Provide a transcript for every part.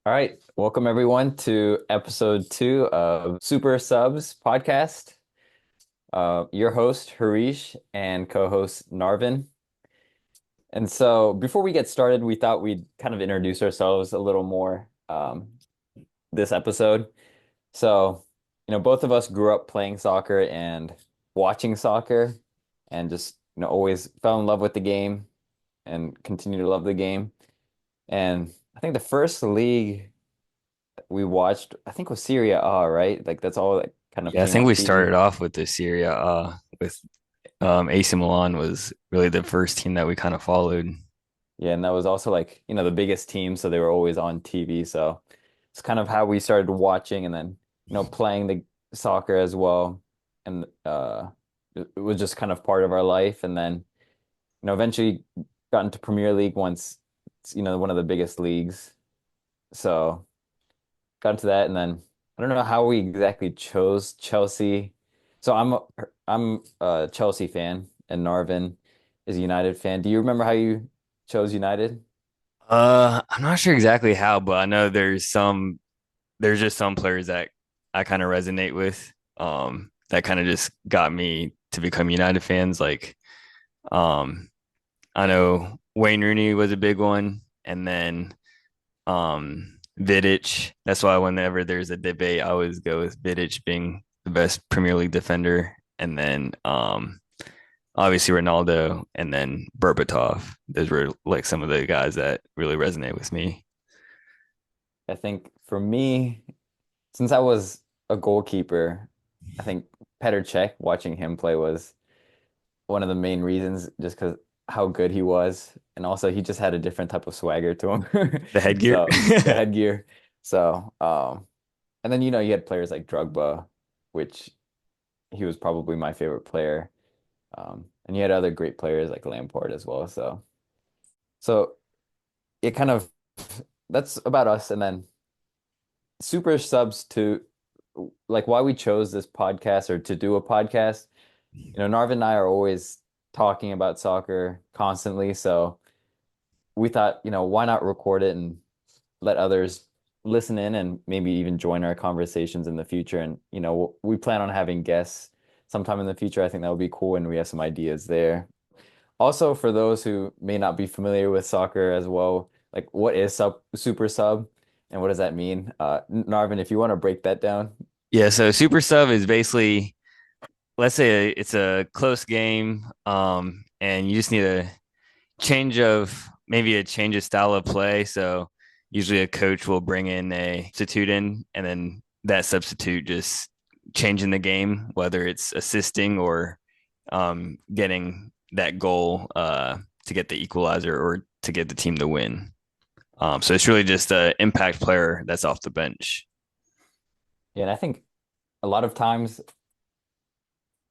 All right, welcome everyone to episode 2 of Super Subs podcast. Your host Harish and co-host Narvin. And so, before we get started, we thought we'd kind of introduce ourselves a little more this episode. So, both of us grew up playing soccer and watching soccer, and just always fell in love with the game and continue to love the game. And I think the first league we watched, I think was Serie A, right? Like that's all that kind of Yeah, I came think on we TV. started off with the Serie A with AC Milan was really the first team that we kind of followed. Yeah, and that was also like, the biggest team, so they were always on TV. So it's kind of how we started watching and then, playing the soccer as well. And it was just kind of part of our life. And then, eventually got into Premier League once it's, one of the biggest leagues. So got into that, and then I don't know how we exactly chose Chelsea. So I'm a Chelsea fan, and Narvin is a United fan. Do you remember how you chose United? I'm not sure exactly how, but I know there's just some players that I kind of resonate with. That kind of just got me to become United fans. Um, I know Wayne Rooney was a big one, and then Vidic. That's why whenever there's a debate, I always go with Vidic being the best Premier League defender, and then obviously Ronaldo, and then Berbatov. Those were like some of the guys that really resonate with me. I think for me, since I was a goalkeeper, I think Petr Cech, watching him play was one of the main reasons, just because how good he was, and also he just had a different type of swagger to him. The headgear. So the headgear. So and then you had players like Drogba, which he was probably my favorite player. And you had other great players like Lampard as well. So it kind of that's about us. And then Super Subs to like why we chose this podcast or to do a podcast. Narvin and I are always talking about soccer constantly. So we thought, why not record it and let others listen in and maybe even join our conversations in the future. And, we plan on having guests sometime in the future. I think that would be cool. And we have some ideas there. Also, for those who may not be familiar with soccer as well, like what is super sub and what does that mean? Narvin, if you want to break that down. Yeah, so Super Sub is basically, let's say it's a close game, and you just need a change of style of play. So usually a coach will bring in a substitute in, and then that substitute just changing the game, whether it's assisting or getting that goal to get the equalizer or to get the team to win. So it's really just an impact player that's off the bench. Yeah, and I think a lot of times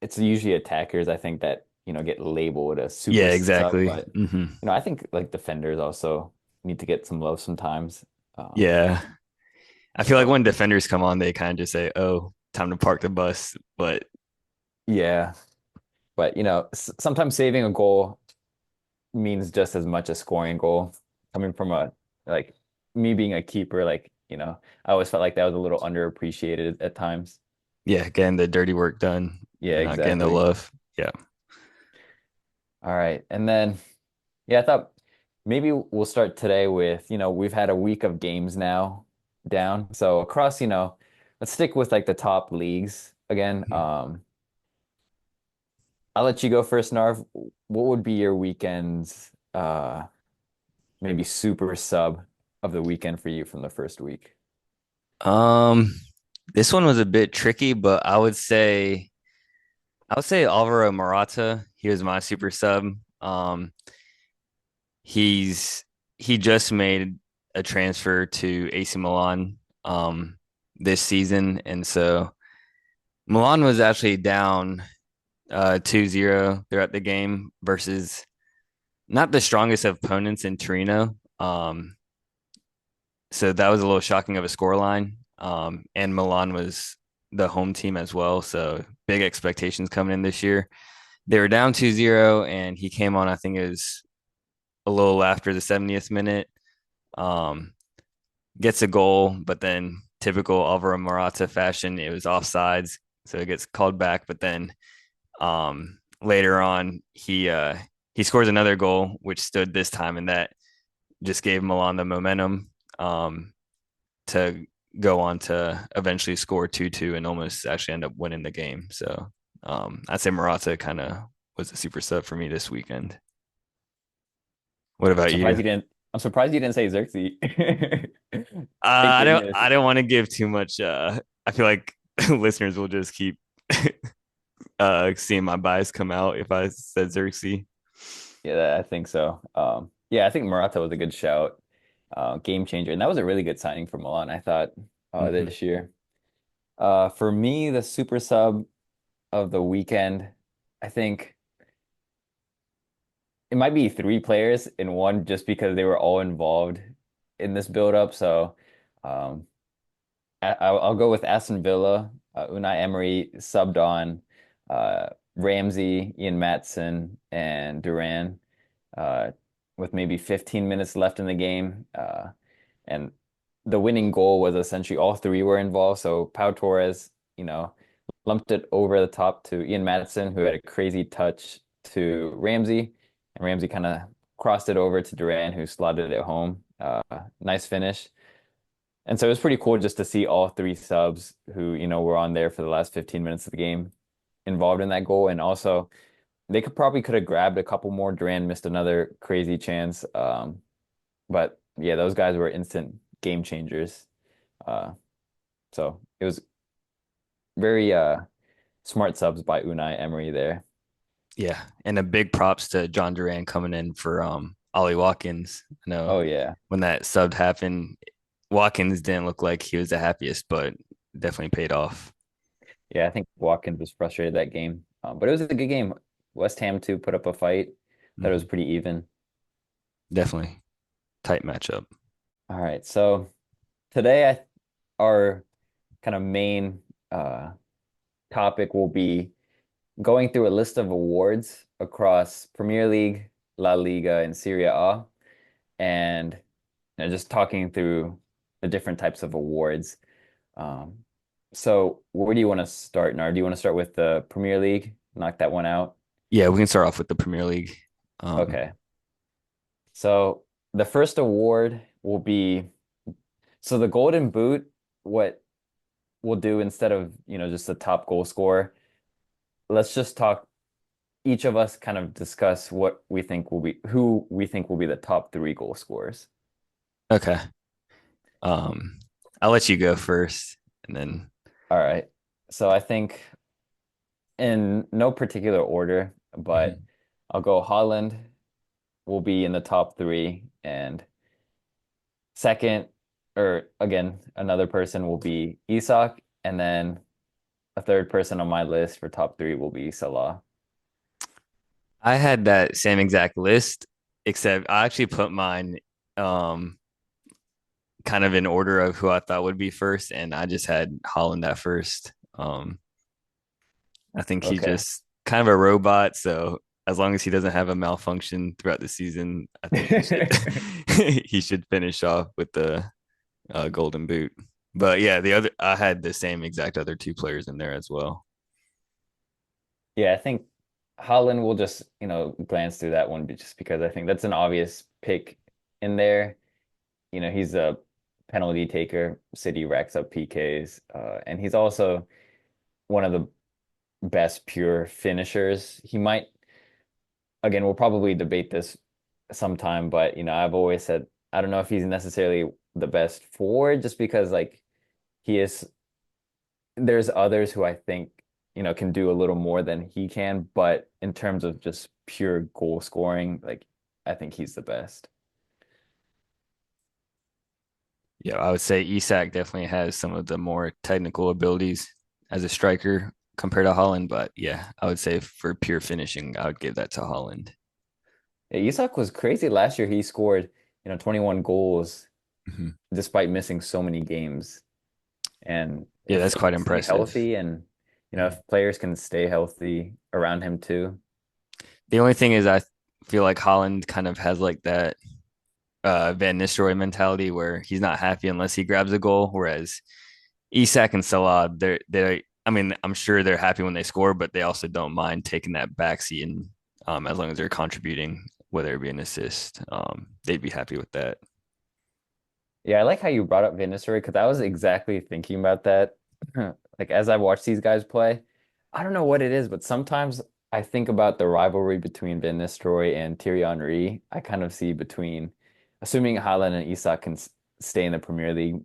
it's usually attackers, I think, that, get labeled a super Yeah, sub, exactly. but Hmm. I think like defenders also need to get some love sometimes. Um, Yeah. I feel like so when defenders come on, they kind of just say, "Oh, time to park the bus." But yeah, but sometimes saving a goal means just as much as scoring a goal. Coming from like me being a keeper, like, I always felt like that was a little underappreciated at times. yeah, getting the dirty work done Yeah, and not getting the exactly. love. Yeah. All right. And then, yeah, I thought maybe we'll start today with, we've had a week of games now down. So across, let's stick with like the top leagues again. I'll let you go first, Narv. What would be your weekend's maybe super sub of the weekend for you from the first week? Um, this one was a bit tricky, but I would say Alvaro Morata. He was my super sub. Um, he's he just made a transfer to AC Milan this season, and so Milan was actually down 2-0 throughout the game versus not the strongest of opponents in Torino. So that was a little shocking of a scoreline. And Milan was the home team as well. So big expectations coming in this year. They were down 2-0, and he came on, I think it was a little after the 70th minute. Um, gets a goal, but then typical Alvaro Morata fashion, it was offsides, so it gets called back. But then later on, he scores another goal, which stood this time, and that just gave Milan the momentum to go on to eventually score 2-2 and almost actually end up winning the game. So I'd say Morata kind of was a super sub for me this weekend. What I'm about surprised you? you didn't. I'm surprised you didn't say Zirkzee. Thank I don't goodness. I don't want to give too much I feel like listeners will just keep seeing my bias come out if I said Zirkzee. Yeah, I think so. Yeah, I think Morata was a good shout, game changer, and that was a really good signing for Milan, I thought, Mm-hmm. this year. For me, the super sub of the weekend, I think it might be three players in one, just because they were all involved in this build-up. So, um, I'll go with Aston Villa. Unai Emery subbed on Ramsey, Ian Maatsen, and Duran, uh, with maybe 15 minutes left in the game. And the winning goal was essentially all three were involved. So Pau Torres, you know, lumped it over the top to Ian Maatsen, who had a crazy touch to Ramsey, and Ramsey kind of crossed it over to Duran, who slotted it home. Nice finish. And so it was pretty cool just to see all three subs who, were on there for the last 15 minutes of the game involved in that goal. And also, they could have grabbed a couple more. Duran missed another crazy chance. But yeah, those guys were instant game changers. Uh, so it was very smart subs by Unai Emery there. Yeah, and a big props to John Duran coming in for Ollie Watkins. I know Oh yeah. when that sub happened, Watkins didn't look like he was the happiest, but definitely paid off. Yeah, I think Watkins was frustrated that game. But it was a good game. West Ham too put up a fight. Thought it was Mm-hmm. pretty even. Definitely tight matchup. All right. So today our kind of main topic will be going through a list of awards across Premier League, La Liga, and Serie A, and just talking through the different types of awards. Um, so where do you want to start, Nar? Do you want to start with the Premier League? Knock that one out. Yeah, we can start off with the Premier League. Um, Okay. So the first award will be, so the Golden Boot, what we'll do instead of, just the top goal scorer, let's just talk, each of us kind of discuss who we think will be the top three goal scorers. okay. I'll let you go first, and then All right. So I think in no particular order, but Mhm. I'll go Holland will be in the top three, and second, or again, another person will be Isak, and then a third person on my list for top three will be Salah. I had that same exact list, except I actually put mine um, kind of in order of who I thought would be first, and I just had Holland at first. I think he's Okay. just kind of a robot, so as long as he doesn't have a malfunction throughout the season, I think he should he should finish off with the golden boot. But yeah, the other I had the same exact other two players in there as well. Yeah, I think Holland will just, glance through that one just because I think that's an obvious pick in there. He's a penalty taker. City racks up PKs, and he's also one of the best pure finishers. He might, again, we'll probably debate this sometime, but I've always said I don't know if he's necessarily the best forward, just because like he is. There's others who I think, can do a little more than he can, but in terms of just pure goal scoring, like I think he's the best. Yeah, I would say Isak definitely has some of the more technical abilities as a striker compared to Holland. But yeah, I would say for pure finishing, I would give that to Holland. Yeah, Isak was crazy last year. He scored, 21 goals Mm-hmm. despite missing so many games. And Yeah, if that's he quite can stay impressive. healthy, and Mhm. if players can stay healthy around him too. The only thing is, I feel like Holland kind of has like that. Van Nistelrooy mentality where he's not happy unless he grabs a goal. Whereas Isak and Salah, they're I mean, I'm sure they're happy when they score, but they also don't mind taking that backseat and as long as they're contributing, whether it be an assist, they'd be happy with that. Yeah, I like how you brought up Van Nistelrooy because I was exactly thinking about that. Like as I watch these guys play, I don't know what it is, but sometimes I think about the rivalry between Van Nistelrooy and Thierry Henry. I kind of see between, assuming Haaland and Isak can stay in the Premier League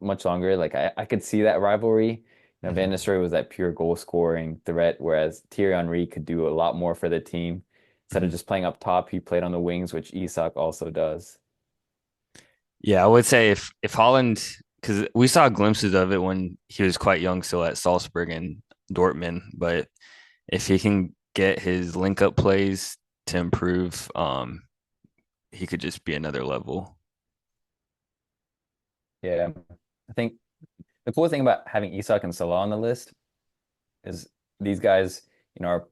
much longer. Like I could see that rivalry. Van Mhm. Nistelrooy was that pure goal scoring threat, whereas Thierry Henry could do a lot more for the team. Instead of Mhm. just playing up top, he played on the wings, which Isak also does. Yeah, I would say if Holland, because we saw glimpses of it when he was quite young, still at Salzburg and Dortmund, but if he can get his link up plays to improve, he could just be another level. Yeah. I think the cool thing about having Isak and Salah on the list is these guys, are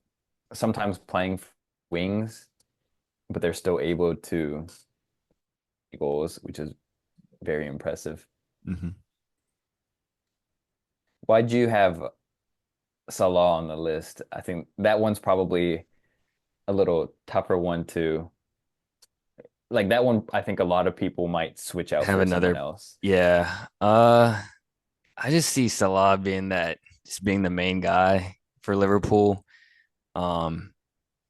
sometimes playing wings, but they're still able to get goals, which is very impressive. Mhm. Why'd you have Salah on the list? I think that one's probably a little tougher one to like that one. I think a lot of people might switch out Have for someone another, else. yeah. I just see Salah being that, just being the main guy for Liverpool. Um,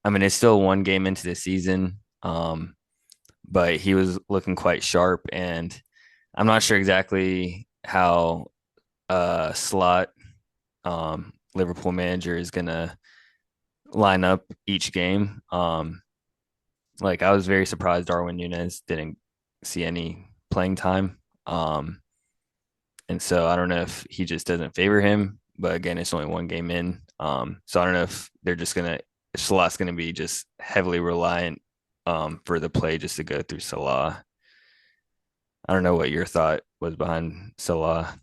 I mean, it's still one game into the season, but he was looking quite sharp, and I'm not sure exactly how slot Liverpool manager is gonna line up each game. Like I was very surprised Darwin Nunez didn't see any playing time. And so I don't know if he just doesn't favor him, but again, it's only one game in. So I don't know if they're just gonna if Salah's gonna be just heavily reliant for the play just to go through Salah. I don't know what your thought was behind Salah.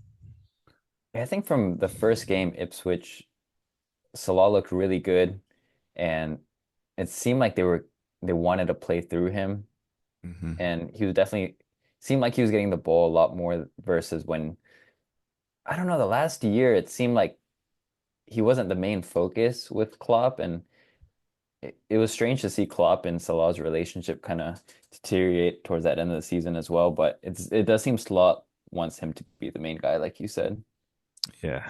I think from the first game, Ipswich, Salah looked really good, and it seemed like they wanted to play through him, Mm-hmm. and he was definitely seemed like he was getting the ball a lot more versus when I don't know, the last year it seemed like he wasn't the main focus with Klopp, and it was strange to see Klopp and Salah's relationship kind of deteriorate towards that end of the season as well. But it does seem Salah wants him to be the main guy, like you said, Yeah.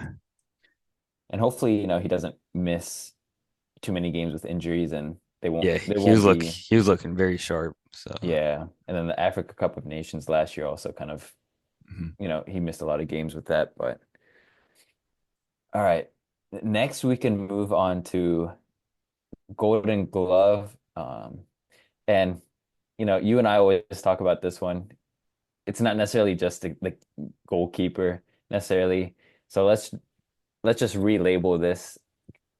and hopefully, he doesn't miss too many games with injuries, and Yeah, they won't be. he was looking very sharp. So Yeah, and then the Africa Cup of Nations last year also kind of, mhm. he missed a lot of games with that. But all right, next we can move on to Golden Glove. And you and I always talk about this one. It's not necessarily just the goalkeeper necessarily. So let's just relabel this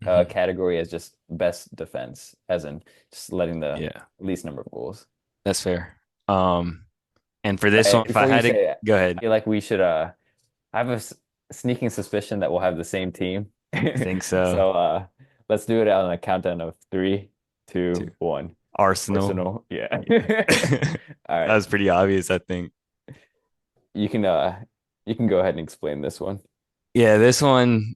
Mhm. category as just best defense, as in just letting the Yeah, least number of goals. that's fair. Um, and for this one, But if I before you had to say it, go I ahead, feel like we should I have a sneaking suspicion that we'll have the same team. I think so. So let's do it on a countdown of three, To two, one. Arsenal. Arsenal. Yeah. Yeah. All That right. was pretty obvious, I think. You can go ahead and explain this one. Yeah, this one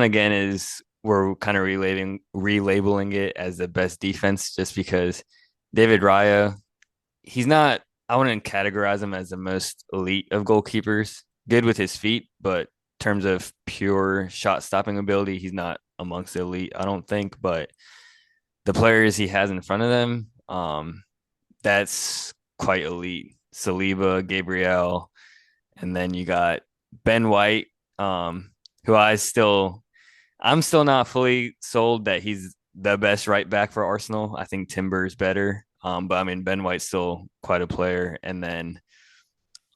again is we're kind of relabeling it as the best defense just because David Raya, he's not, I wouldn't categorize him as the most elite of goalkeepers. Good with his feet, but in terms of pure shot stopping ability, he's not amongst the elite, I don't think. But the players he has in front of them, that's quite elite. Saliba, Gabriel, and then you got Ben White, who I'm still not fully sold that he's the best right back for Arsenal. I think Timber's better. But I mean Ben White's still quite a player. And then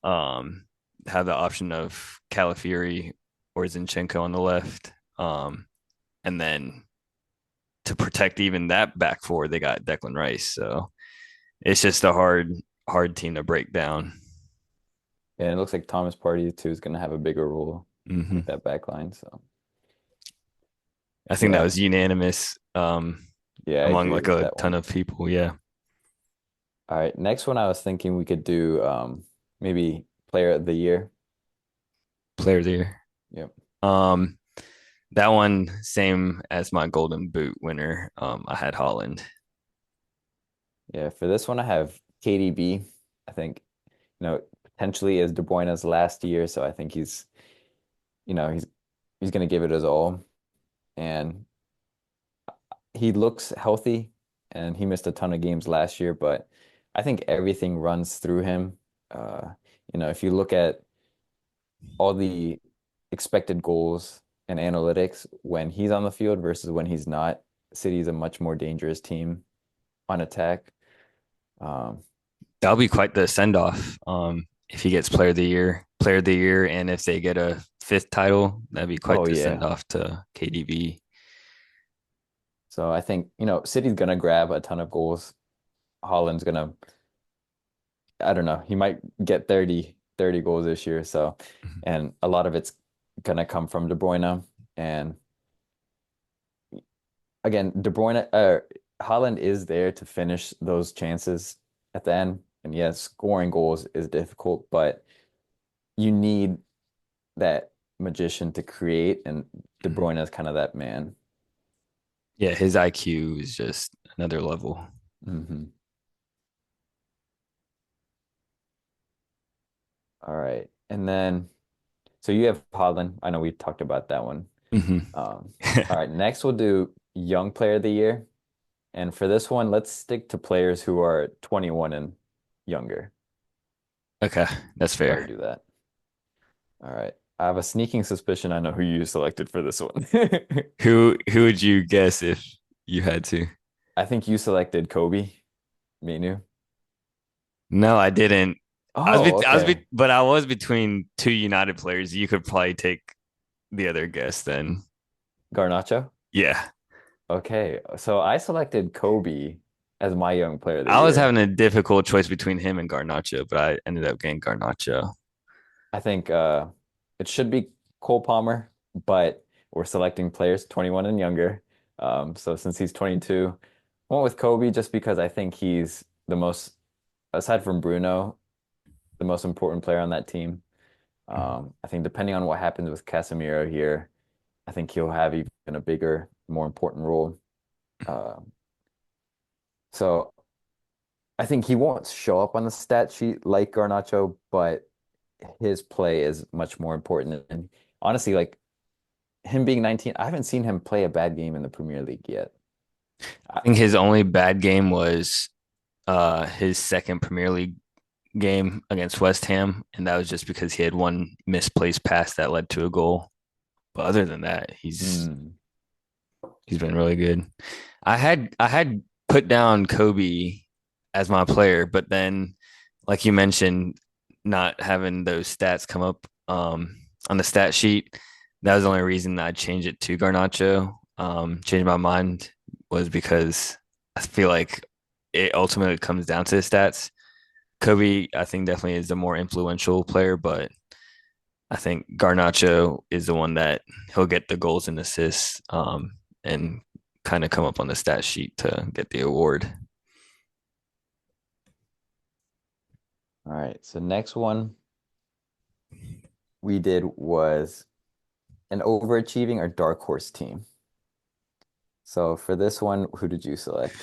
um have the option of Calafiori or Zinchenko on the left. And then to protect even that back four, they got Declan Rice. So it's just a hard team to break down. And it looks like Thomas Partey too is going to have a bigger role Mm-hmm. with that back line. So I think that yeah, was unanimous yeah, I among agree like with a that ton one. of people. Yeah. All right, next one I was thinking we could do maybe player of the year. Player of the year. Yep. Um, that one same as my Golden Boot winner. I had Holland. Yeah, for this one I have KDB. I think, potentially is De Bruyne's last year, so I think he's gonna give it his all. And he looks healthy and he missed a ton of games last year, but I think everything runs through him. Uh, if you look at all the expected goals and analytics when he's on the field versus when he's not, City's a much more dangerous team on attack. Um, That'll be quite the send off. If he gets player of the year, and if they get a fifth title, that'd be quite oh the send yeah. off to KDB. So I think, City's gonna grab a ton of goals. Holland's gonna, I don't know, he might get 30 goals this year. So, and a lot of it's gonna come from De Bruyne. And again, De Bruyne, Haaland is there to finish those chances at the end. And yes, scoring goals is difficult, but you need that magician to create, and De Bruyne is kind of that man. Yeah, his IQ is just another level. Hmm. All right. And then, so you have Haaland. I know we talked about that one. Hmm. Um, all right. Next, we'll do Young Player of the Year. And for this one, let's stick to players who are 21 and younger. Okay, that's Try to fair. do that. All right. I have a sneaking suspicion I know who you selected for this one. Who would you guess if you had to? I think you selected Kobe Menu. No, I didn't. Oh, okay. But I was between two United players. You could probably take the other guess then. Garnacho. Yeah, Okay. So I selected Kobe as my young player of the I was year. having a difficult choice between him and Garnacho, but I ended up getting Garnacho. I think it should be Cole Palmer, but we're selecting players 21 and younger. So since he's 22, I went with Kobe just because I think he's the most, aside from Bruno, the most important player on that team. I think depending on what happens with Casemiro here, I think he'll have even a bigger, more important role. Um, so I think he won't show up on the stat sheet like Garnacho, but his play is much more important. And honestly, like him being 19, I haven't seen him play a bad game in the Premier League yet. I think his only bad game was his second Premier League game against West Ham, and that was just because he had one misplaced pass that led to a goal. But other than that, Hmm. he's been really good. I had put down Kobe as my player, but then, like you mentioned, not having those stats come up on the stat sheet, that was the only reason I changed it to Garnacho. Changed my mind was because I feel like it ultimately comes down to the stats. Kobe, I think, definitely is the more influential player, but I think Garnacho is the one that he'll get the goals and assists, and kind of come up on the stat sheet to get the award. All right. So next one we did was an overachieving or dark horse team. So for this one, who did you select?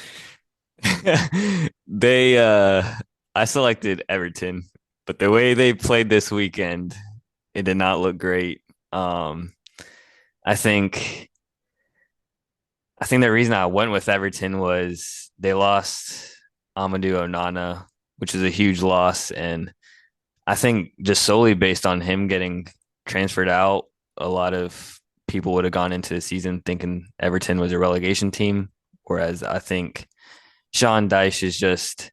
they I selected Everton, but the way they played this weekend, it did not look great. Um, I think I think the reason I went with Everton was they lost Amadou Onana, which is a huge loss, and I think just solely based on him getting transferred out, a lot of people would have gone into the season thinking Everton was a relegation team, whereas I think Sean Dyche is just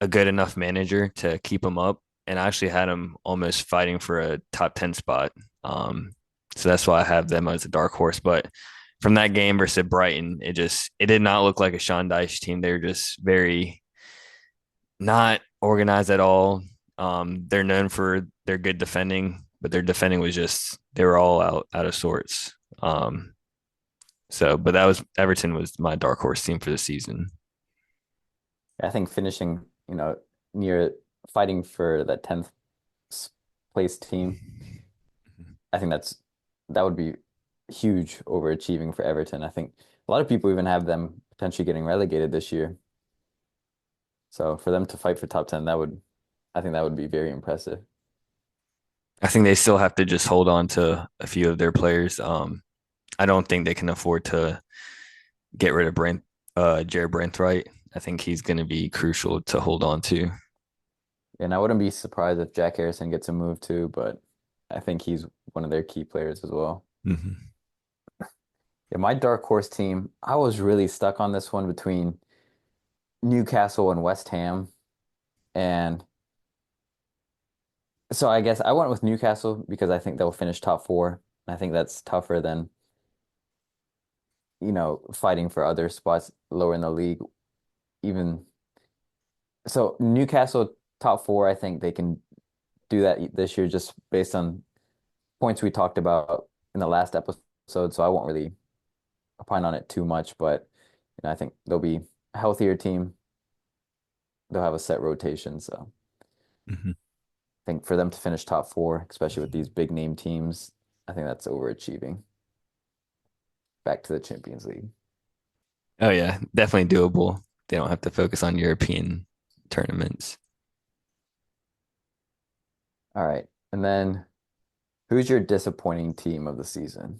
a good enough manager to keep him up, and I actually had him almost fighting for a top 10 spot. Um, so that's why I have them as a dark horse. But from that game versus Brighton, it did not look like a Sean Dyche team. They were just very not organized at all. They're known for their good defending, but their defending was just they were all out of sorts. But that was Everton was my dark horse team for the season. I think finishing, near fighting for that 10th place team, I think that would be huge overachieving for Everton. I think a lot of people even have them potentially getting relegated this year. So for them to fight for top 10, I think that would be very impressive. I think they still have to just hold on to a few of their players. I don't think they can afford to get rid of Jared Brandtwright. I think he's going to be crucial to hold on to. And I wouldn't be surprised if Jack Harrison gets a move too, but I think he's one of their key players as well. Mm-hmm. Yeah, my dark horse team, I was really stuck on this one between Newcastle and West Ham. And so I guess I went with Newcastle because I think they'll finish top four. I think that's tougher than, fighting for other spots lower in the league. Even so, Newcastle top four, I think they can do that this year just based on points we talked about in the last episode. So I won't really opine on it too much, but I think they'll be a healthier team. They'll have a set rotation. So Mm-hmm. I think for them to finish top four, especially with these big name teams, I think that's overachieving. Back to the Champions League. Oh yeah, definitely doable. They don't have to focus on European tournaments. All right. And then who's your disappointing team of the season?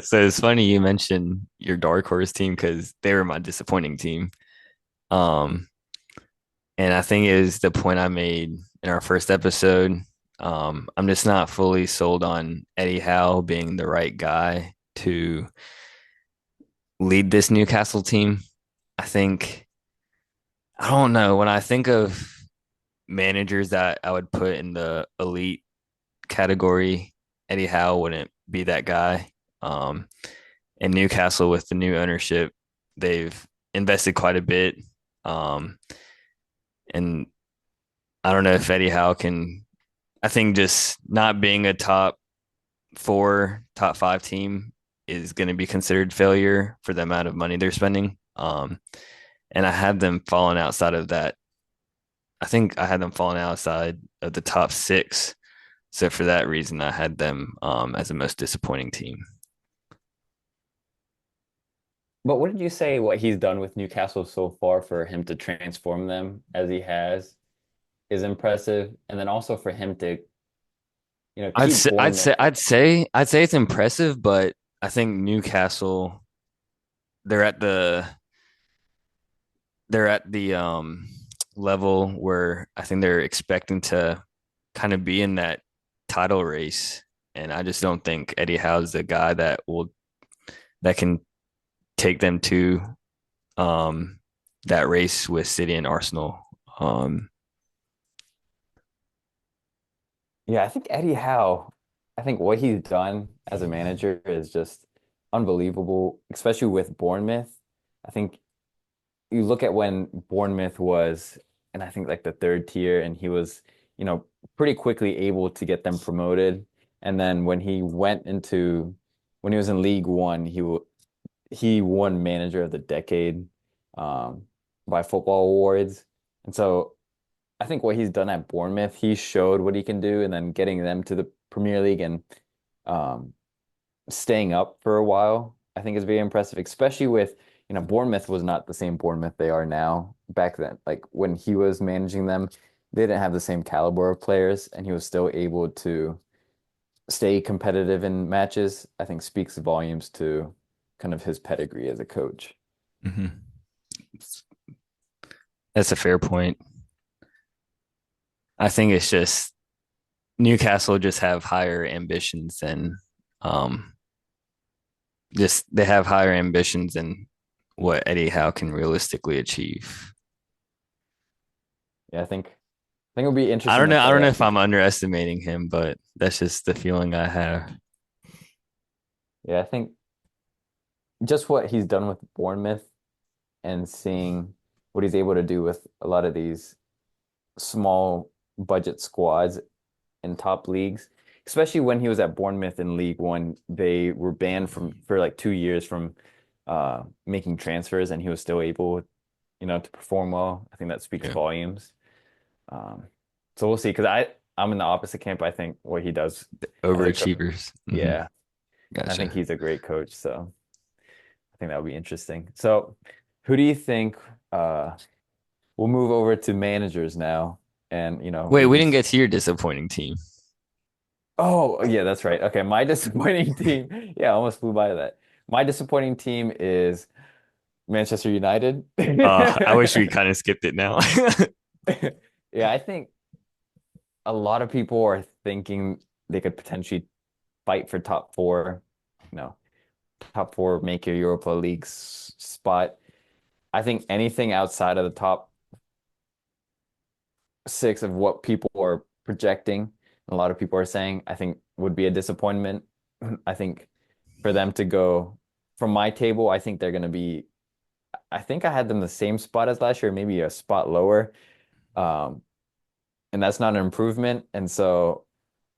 So it's funny you mentioned your dark horse team because they were my disappointing team. Um, and I think it was the point I made in our first episode. I'm just not fully sold on Eddie Howe being the right guy to lead this Newcastle team. I think I don't know when I think of managers that I would put in the elite category, Eddie Howe wouldn't be that guy. Um, and Newcastle with the new ownership, they've invested quite a bit. Um, and I don't know if Eddie Howe can. I think just not being a top four, top five team is going to be considered failure for the amount of money they're spending. And I had them falling outside of that. I think I had them falling outside of the top six. So for that reason, I had them as the most disappointing team. But what did you say what he's done with Newcastle so far for him to transform them as he has is impressive. And then also for him to, I'd keep say I'd Bournemouth. say I'd say I'd say it's impressive, but I think Newcastle they're at the they're at the level where I think they're expecting to kind of be in that title race. And I just don't think Eddie Howe's the guy that can take them to um that race with City and Arsenal. Um Yeah, I think Eddie Howe, I think what he's done as a manager is just unbelievable, especially with Bournemouth. I think you look at when Bournemouth was, and I think like the third tier, and he was, pretty quickly able to get them promoted. And then when he was in League One, he won Manager of the Decade um, by Football Awards. And so I think what he's done at Bournemouth, he showed what he can do, and then getting them to the Premier League and um, staying up for a while, I think is very impressive, especially with, Bournemouth was not the same Bournemouth they are now back then. Like when he was managing them, they didn't have the same caliber of players, and he was still able to stay competitive in matches. I think speaks volumes to kind of his pedigree as a coach. mhm. That's a fair point. I think it's just Newcastle just have higher ambitions than um just they have higher ambitions than what Eddie Howe can realistically achieve. Yeah, I think it would be I interesting don't to know. I don't play know out if these. I'm underestimating him, but that's just the feeling I have. Yeah, I think just what he's done with Bournemouth and seeing what he's able to do with a lot of these small budget squads in top leagues, especially when he was at Bournemouth in League One, they were banned from for like 2 years from making transfers, and he was still able. to perform well. I think that speaks Yeah. volumes. Um, so we'll see. Because I'm in the opposite camp. I think what he does as a coach, Overachievers. yeah, I think Gotcha. he's a great coach. So I think that would be interesting. So who do you think? We'll move over to managers now, and Wait, we we can. didn't get to your disappointing team. Oh, yeah, that's right. Okay, my disappointing team. Yeah, I almost flew by that. My disappointing team is Manchester United. I wish we kind of skipped it now. Yeah, I think a lot of people are thinking they could potentially fight for top four, you know, top four, make your Europa League spot. I think anything outside of the top six of what people are projecting, a lot of people are saying, I think would be a disappointment. I think for them to go from my table, I think they're going to be, I think I had them the same spot as last year, maybe a spot lower. Um, and that's not an improvement. And so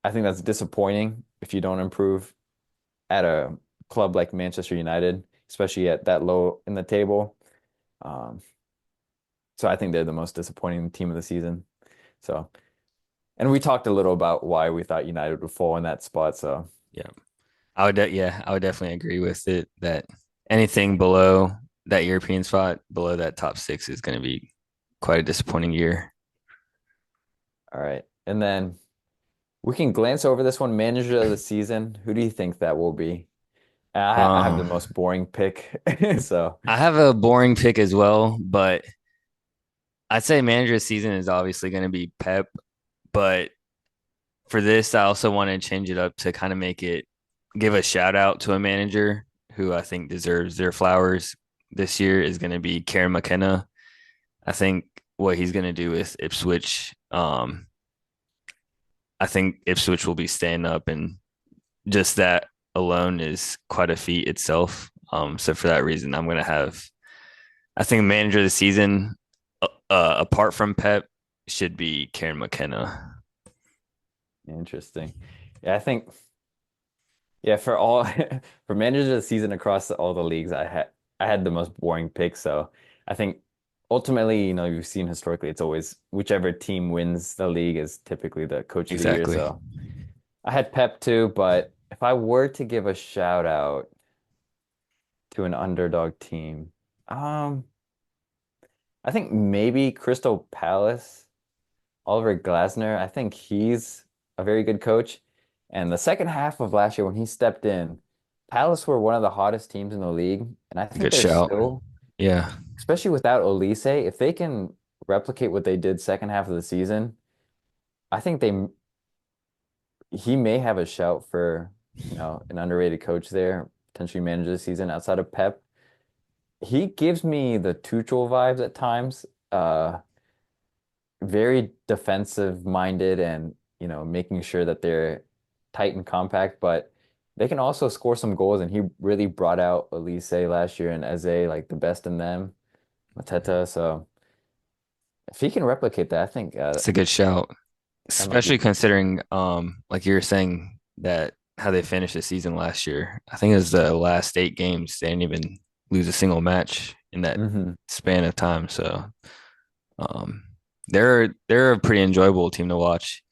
I think that's disappointing if you don't improve at a club like Manchester United, especially at that low in the table. Um, so I think they're the most disappointing team of the season. So, and we talked a little about why we thought United would fall in that spot. So, Yeah. Yeah, I would definitely agree with it that anything below that European spot, below that top six is going to be quite a disappointing year. all right. And then we can glance over this one, manager of the season. Who do you think that will be? I have the Um, most boring pick. So, I have a boring pick as well, but I'd say manager of the season is obviously going to be Pep. But for this, I also want to change it up to kind of make it give a shout out to a manager who I think deserves their flowers this year is going to be Karen McKenna. I think what he's going to do with Ipswich, I think Ipswich will be staying up, and just that alone is quite a feat itself. So for that reason, I'm going to have, I think manager of the season, apart from Pep, should be Karen McKenna. interesting. Yeah, I think yeah, for all for managers of the season across all the leagues, I had the most boring pick. So I think ultimately, you've seen historically, it's always whichever team wins the league is typically the coach of the year. Exactly. So I had Pep too, but if I were to give a shout out to an underdog team, um, I think maybe Crystal Palace. Oliver Glasner, I think he's a very good coach. And the second half of last year when he stepped in, Palace were one of the hottest teams in the league. And I think Good they're shout. still, Yeah. especially without Olise, if they can replicate what they did second half of the season, I think he may have a shout for, an underrated coach there, potentially manager the season outside of Pep. He gives me the Tuchel vibes at times. Very defensive minded and making sure that they're tight and compact, but they can also score some goals. And he really brought out Elise last year and Eze like the best in them, Mateta. So if he can replicate that, I think It's a good shout, that might be especially considering, like you were saying, that how they finished the season last year. I think it was the last 8 games. They didn't even lose a single match in that hmm span of time. So, um, they're a pretty enjoyable team to watch.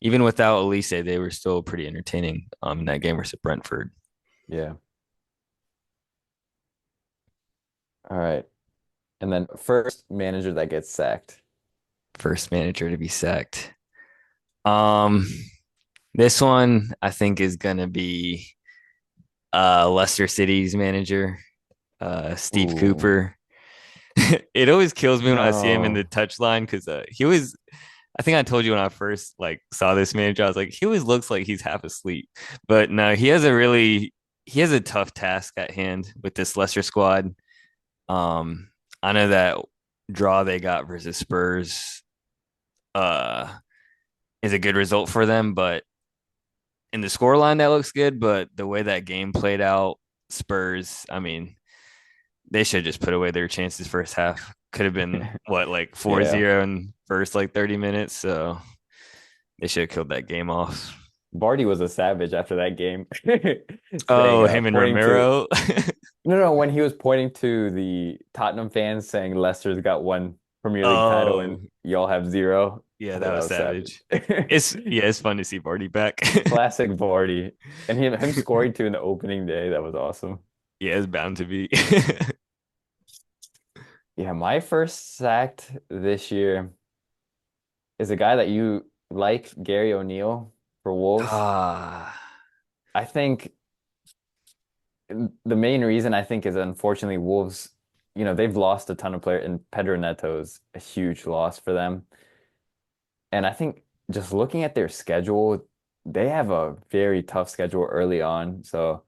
Even without Elise, they were still pretty entertaining, in that game versus Brentford. yeah. All right. And then first manager that gets sacked. First manager to be sacked. Um, this one I think is gonna be Leicester City's manager, Steve Ooh, Cooper. It always kills me when I see him in the no. touchline because he was. I think I told you when I first like saw this manager, I was like, he always looks like he's half asleep. But no, he has a tough task at hand with this Leicester squad. Um, I know that draw they got versus Spurs uh is a good result for them, but in the scoreline that looks good, but the way that game played out, Spurs, I mean, they should just put away their chances first half. Could have been what, like 4 Yeah. 0 in first like 30 minutes. So they should have killed that game off. Vardy was a savage after that game, saying, Oh, him and pointing to Ramiro. No, when he was pointing to the Tottenham fans saying Leicester's got one Premier League title and Oh, y'all have zero. yeah, I thought that that was was savage. savage. It's fun to see Vardy back. Classic Vardy. And him scoring two in the opening day, that was awesome. Yeah, it's bound to be. Yeah, my first sacked this year is a guy that you like, Gary O'Neill for Wolves. Ah, I think the main reason I think is unfortunately Wolves, they've lost a ton of players, and Pedro Neto's a huge loss for them. And I think just looking at their schedule, they have a very tough schedule early on. So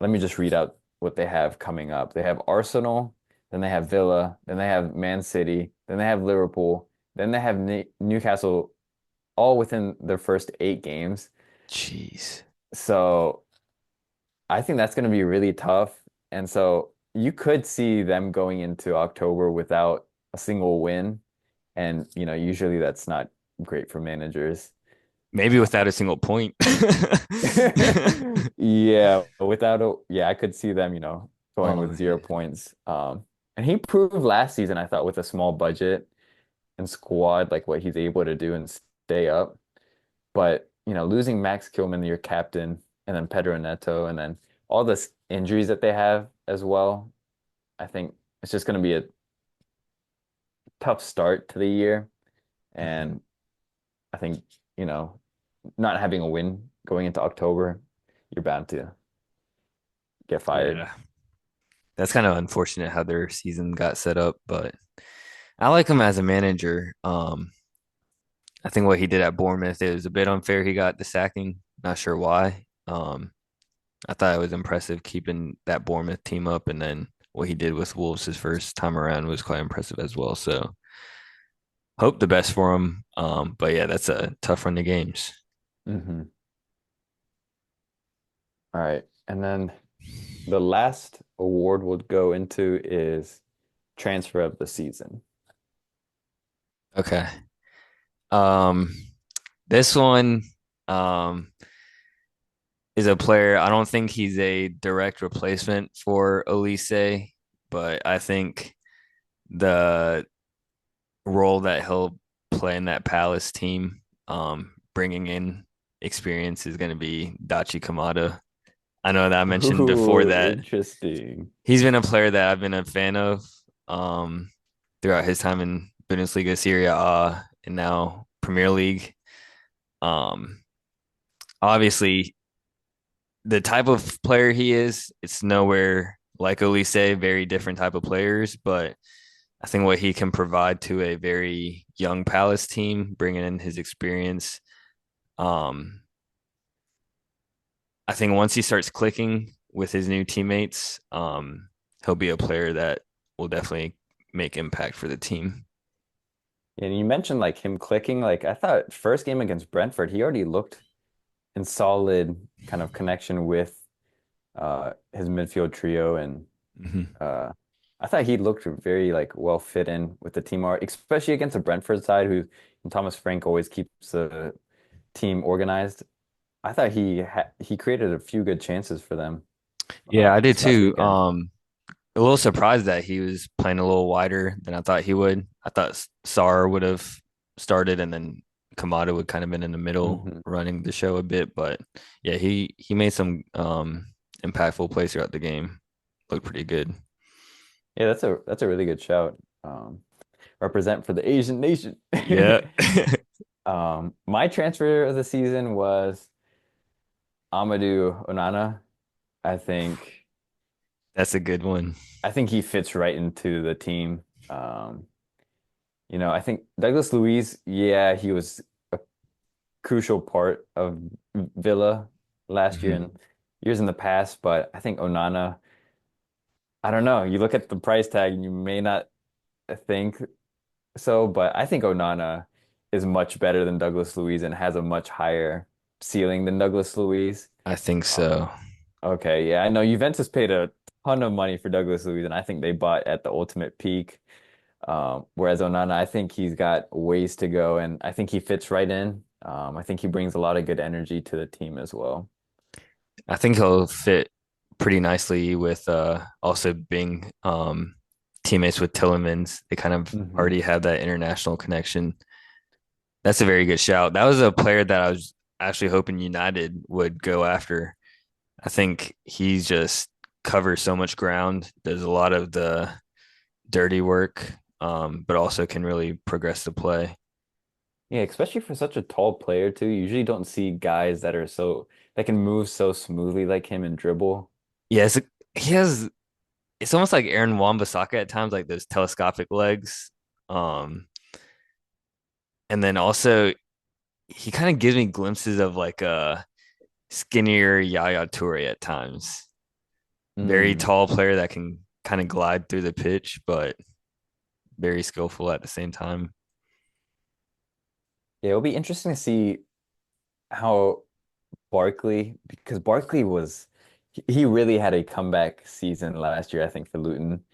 let me just read out what they have coming up. They have Arsenal, then they have Villa, then they have Man City, then they have Liverpool, then they have Newcastle, all within their first 8 games. jeez. So I think that's going to be really tough. And so you could see them going into October without a single win. And, usually that's not great for managers. Maybe without a single point. Yeah, I could see them, going Oh with 0 points. And he proved last season, I thought, with a small budget and squad, like what he's able to do and stay up. But, losing Max Kilman, your captain, and then Pedro Neto, and then all the injuries that they have as well, I think it's just going to be a tough start to the year. yeah. And I think, you know, not having a win going into October, you're bound to get fired. Yeah. That's kind of unfortunate how their season got set up, but I like him as a manager. I think what he did at Bournemouth, it was a bit unfair. He got the sacking. Not sure why. I thought it was impressive keeping that Bournemouth team up, and then what he did with Wolves his first time around was quite impressive as well. So hope the best for him. But yeah, that's a tough run to games. Hmm. All right. And then the last award we'll go into is transfer of the season. Okay. Um, this one um is a player. I don't think he's a direct replacement for Elise, but I think the role that he'll play in that Palace team, bringing in experience, is going to be Dachi Kamada. I know that I mentioned before Ooh, that interesting. he's been a player that I've been a fan of um, throughout his time in Bundesliga, Serie A, and now Premier League. Um, Obviously, the type of player he is, it's nowhere like Elise, very different type of players, but I think what he can provide to a very young Palace team, bringing in his experience, um, I think once he starts clicking with his new teammates, he'll be a player that will definitely make impact for the team. And you mentioned like him clicking. Like I thought first game against Brentford, he already looked in solid kind of connection with his midfield trio and Mm-hmm. uh I thought he looked very like well fit in with the team, especially against a Brentford side who Thomas Frank always keeps the team organized. I thought he created a few good chances for them Yeah, I did this past too. weekend. A little surprised that he was playing a little wider than I thought he would. I thought Sar would have started and then Kamada would kind of been in the middle Hmm. running the show a bit, but yeah, he made some impactful plays throughout the game. Looked pretty good. Yeah, that's a really good shout. Represent for the Asian nation. Yeah. My transfer of the season was Amadou Onana. I think That's a good one. I think he fits right into the team. I think Douglas Luiz, yeah, he was a crucial part of Villa last year Mhm. and years in the past, but I think Onana, I don't know. You look at the price tag and you may not think so, but I think Onana is much better than Douglas Luiz and has a much higher ceiling than Douglas Luiz. I think Um, so. okay, yeah, I know Juventus paid a ton of money for Douglas Luiz, and I think they bought at the ultimate peak. Whereas Onana, I think he's got ways to go, and I think he fits right in. I think he brings a lot of good energy to the team as well. I think he'll fit pretty nicely with also being teammates with Tillemans. They kind of Hmm. already have that international connection. That's a very good shout. That was a player that I was actually hoping United would go after. I think he's just covers so much ground, does a lot of the dirty work, but also can really progress the play. Yeah, especially for such a tall player too. You usually don't see guys that can move so smoothly like him and dribble. Yes, he has. It's almost like Aaron Wan-Bissaka at times, like those telescopic legs. Um, and then also he kind of gives me glimpses of like a skinnier Yaya Toure at times. Very Mm. tall player that can kind of glide through the pitch, but very skillful at the same time. Yeah, it'll be interesting to see how because Barkley he really had a comeback season last year, I think, for Luton.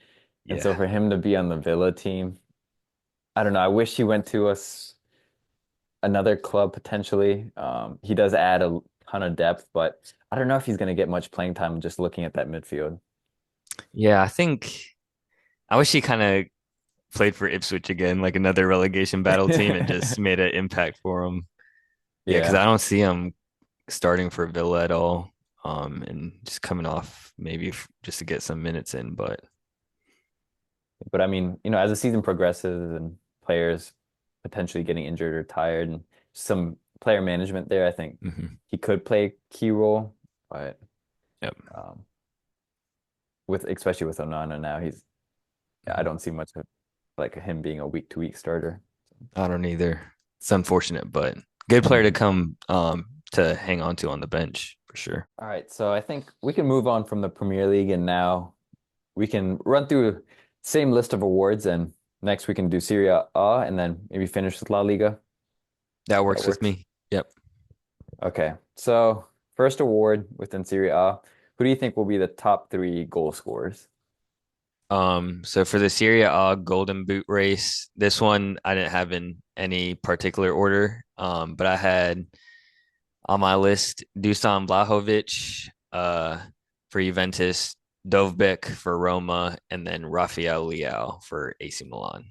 And so Yeah. for him to be on the Villa team, I don't know. I wish he went to another club potentially. He does add a ton of depth, but I don't know if he's going to get much playing time just looking at that midfield. Yeah, I think I wish he kind of played for Ipswich again, like another relegation battle team, and just made an impact for him. Yeah, because Yeah. I don't see him starting for Villa at all, and just coming off maybe just to get some minutes in. But But I mean, as the season progresses and players potentially getting injured or tired and some player management there, I think mhm, he could play a key role. But yep, um, with especially with Onana now, I mhm. don't see much of like him being a week to week starter. I don't either. It's unfortunate, but good player to Mhm. come to hang on to on the bench for sure. All right, so I think we can move on from the Premier League and now we can run through same list of awards and next we can do Serie A and then maybe finish with La Liga. That That works with works. me. Yep. Okay, so first award within Serie A. Who do you think will be the top three goal scorers? So for the Serie A Golden Boot race, this one I didn't have in any particular order. But I had on my list Dusan Vlahovic, for Juventus, Dovbek for Roma, and then Rafael Leao for AC Milan.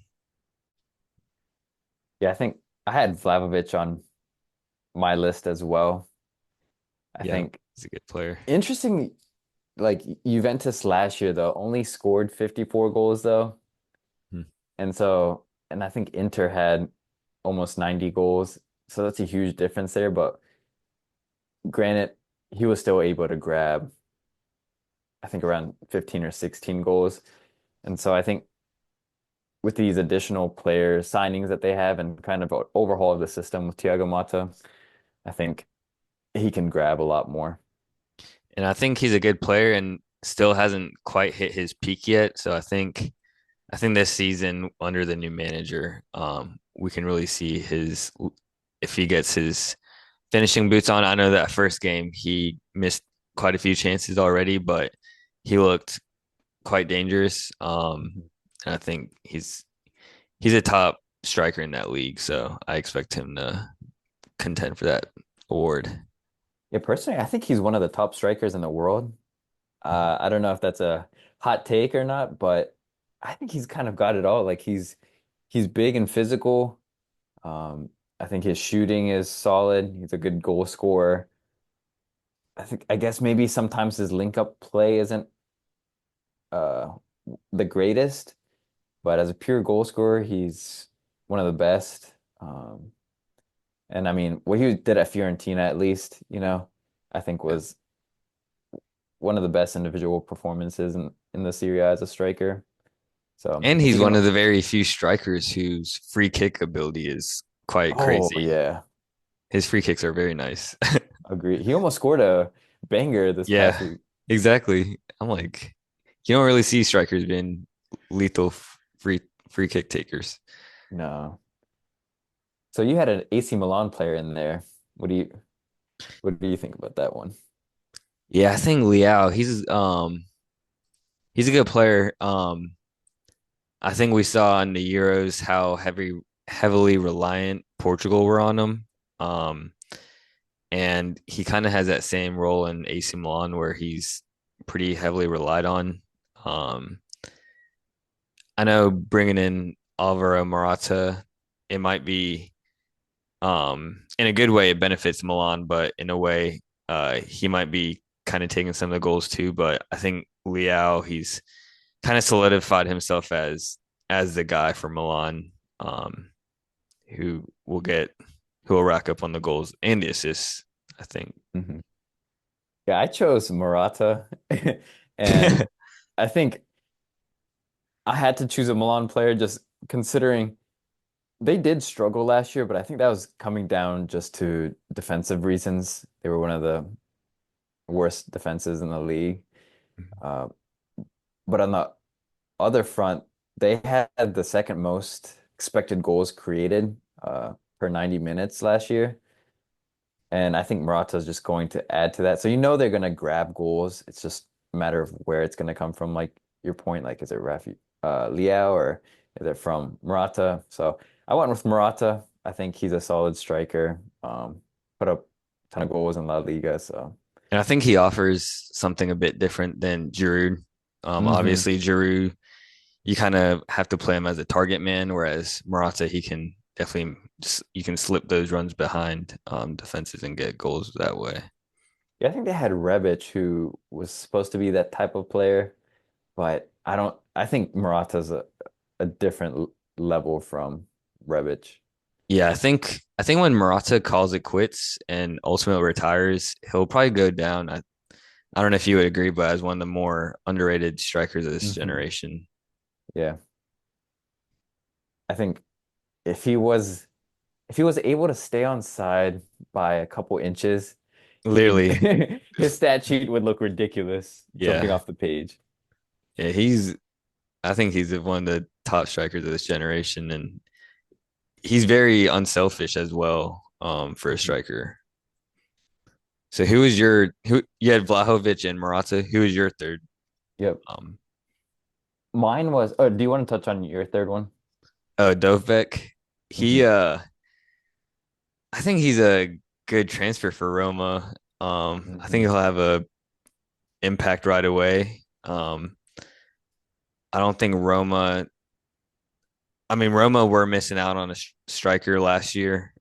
Yeah, I think I had Vlahovic on my list as well. I Yeah, think he's a good player. interesting, like Juventus last year though, only scored 54 goals though. Hmm. And I think Inter had almost 90 goals. So that's a huge difference there. But granted, he was still able to grab, I think, around 15 or 16 goals. And so I think with these additional player signings that they have and kind of overhaul of the system with Thiago Motta, I think he can grab a lot more. And I think he's a good player and still hasn't quite hit his peak yet. So I think this season under the new manager, we can really see his if he gets his finishing boots on. I know that first game he missed quite a few chances already, but he looked quite dangerous. And I think he's a top striker in that league, so I expect him to contend for that award. Yeah, personally, I think he's one of the top strikers in the world. I don't know if that's a hot take or not, but I think he's kind of got it all. Like he's big and physical. Um, I think his shooting is solid. He's a good goal scorer. I guess maybe sometimes his link up play isn't uh the greatest, but as a pure goal scorer, he's one of the best. And I mean, what he did at Fiorentina, at least, I think Yeah. was one of the best individual performances in the Serie A as a striker. So And if he he's can, one of the very few strikers whose free kick ability is quite oh crazy. yeah, His free kicks are very nice. agree. He almost scored a banger this past Yeah, week. exactly. I'm like, you don't really see strikers being lethal free kick takers. No. So you had an AC Milan player in there. What do you what do you think about that one? Yeah, I think Liao, he's a good player. I think we saw in the Euros how heavily reliant Portugal were on him. Um, and he kind of has that same role in AC Milan where he's pretty heavily relied on. Um, I know bringing in Alvaro Morata, it might be in a good way it benefits Milan, but in a way he might be kind of taking some of the goals too. But I think Leao, he's kind of solidified himself as the guy for Milan, who will get who will rack up on the goals and the assists, I think. Mhm. Yeah, I chose Morata, and I think I had to choose a Milan player just considering they did struggle last year, but I think that was coming down just to defensive reasons. They were one of the worst defenses in the league. Uh, but on the other front, they had the second most expected goals created per 90 minutes last year. And I think Morata's just going to add to that. So you know they're going to grab goals. It's just a matter of where it's going to come from. Like your point, like is it Liao or is it from Morata? So I went with Morata. I think he's a solid striker. Put up a ton of goals in La Liga. So And I think he offers something a bit different than Giroud. hmm Obviously, Giroud, you kind of have to play him as a target man, whereas Morata, he can definitely just you can slip those runs behind defenses and get goals that way. yeah, I think they had Rebic who was supposed to be that type of player, but I think Morata's a different level from Rebic. Yeah, I think when Morata calls it quits and ultimately retires, he'll probably go down. I don't know if you would agree, but as one of the more underrated strikers of this hmm generation. Yeah. I think if he was if he was able to stay on side by a couple inches, he'd Literally, his stat sheet would look ridiculous jumping yeah. off the page. Yeah, I think he's one of the top strikers of this generation, and he's very unselfish as well, for a Mhm. striker. So who was your who you had Vlahovic and Morata? Who was your third? Yep. Um, Mine was, oh, do you want to touch on your third one? Dovbek. hmm He I think he's a good transfer for Roma. I think hmm he'll have a impact right away. I don't think Roma. I mean, Roma were missing out on a striker last year.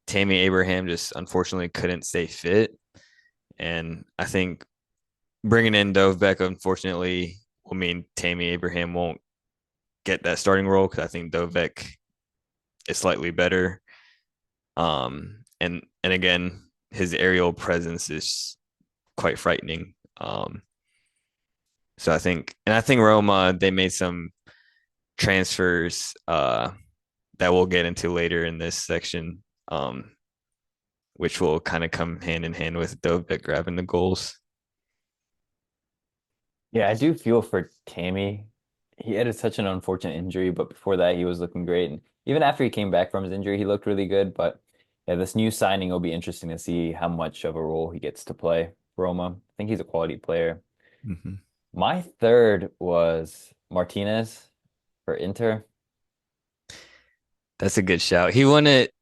Tammy Abraham just unfortunately couldn't stay fit, and I think bringing in Dovbek unfortunately will mean Tammy Abraham won't get that starting role because I think Dovbek is slightly better. And again, his aerial presence is quite frightening. So I think Roma they made some transfers that we'll get into later in this section, which will kind of come hand in hand with Dovbek grabbing the goals. Yeah, I do feel for Tammy. He had such an unfortunate injury, but before that, he was looking great. And even after he came back from his injury, he looked really good. But yeah, this new signing will be interesting to see how much of a role he gets to play for Roma. I think he's a quality player. Mm-hmm. My third was Martinez for Inter. That's a good shout. He won it.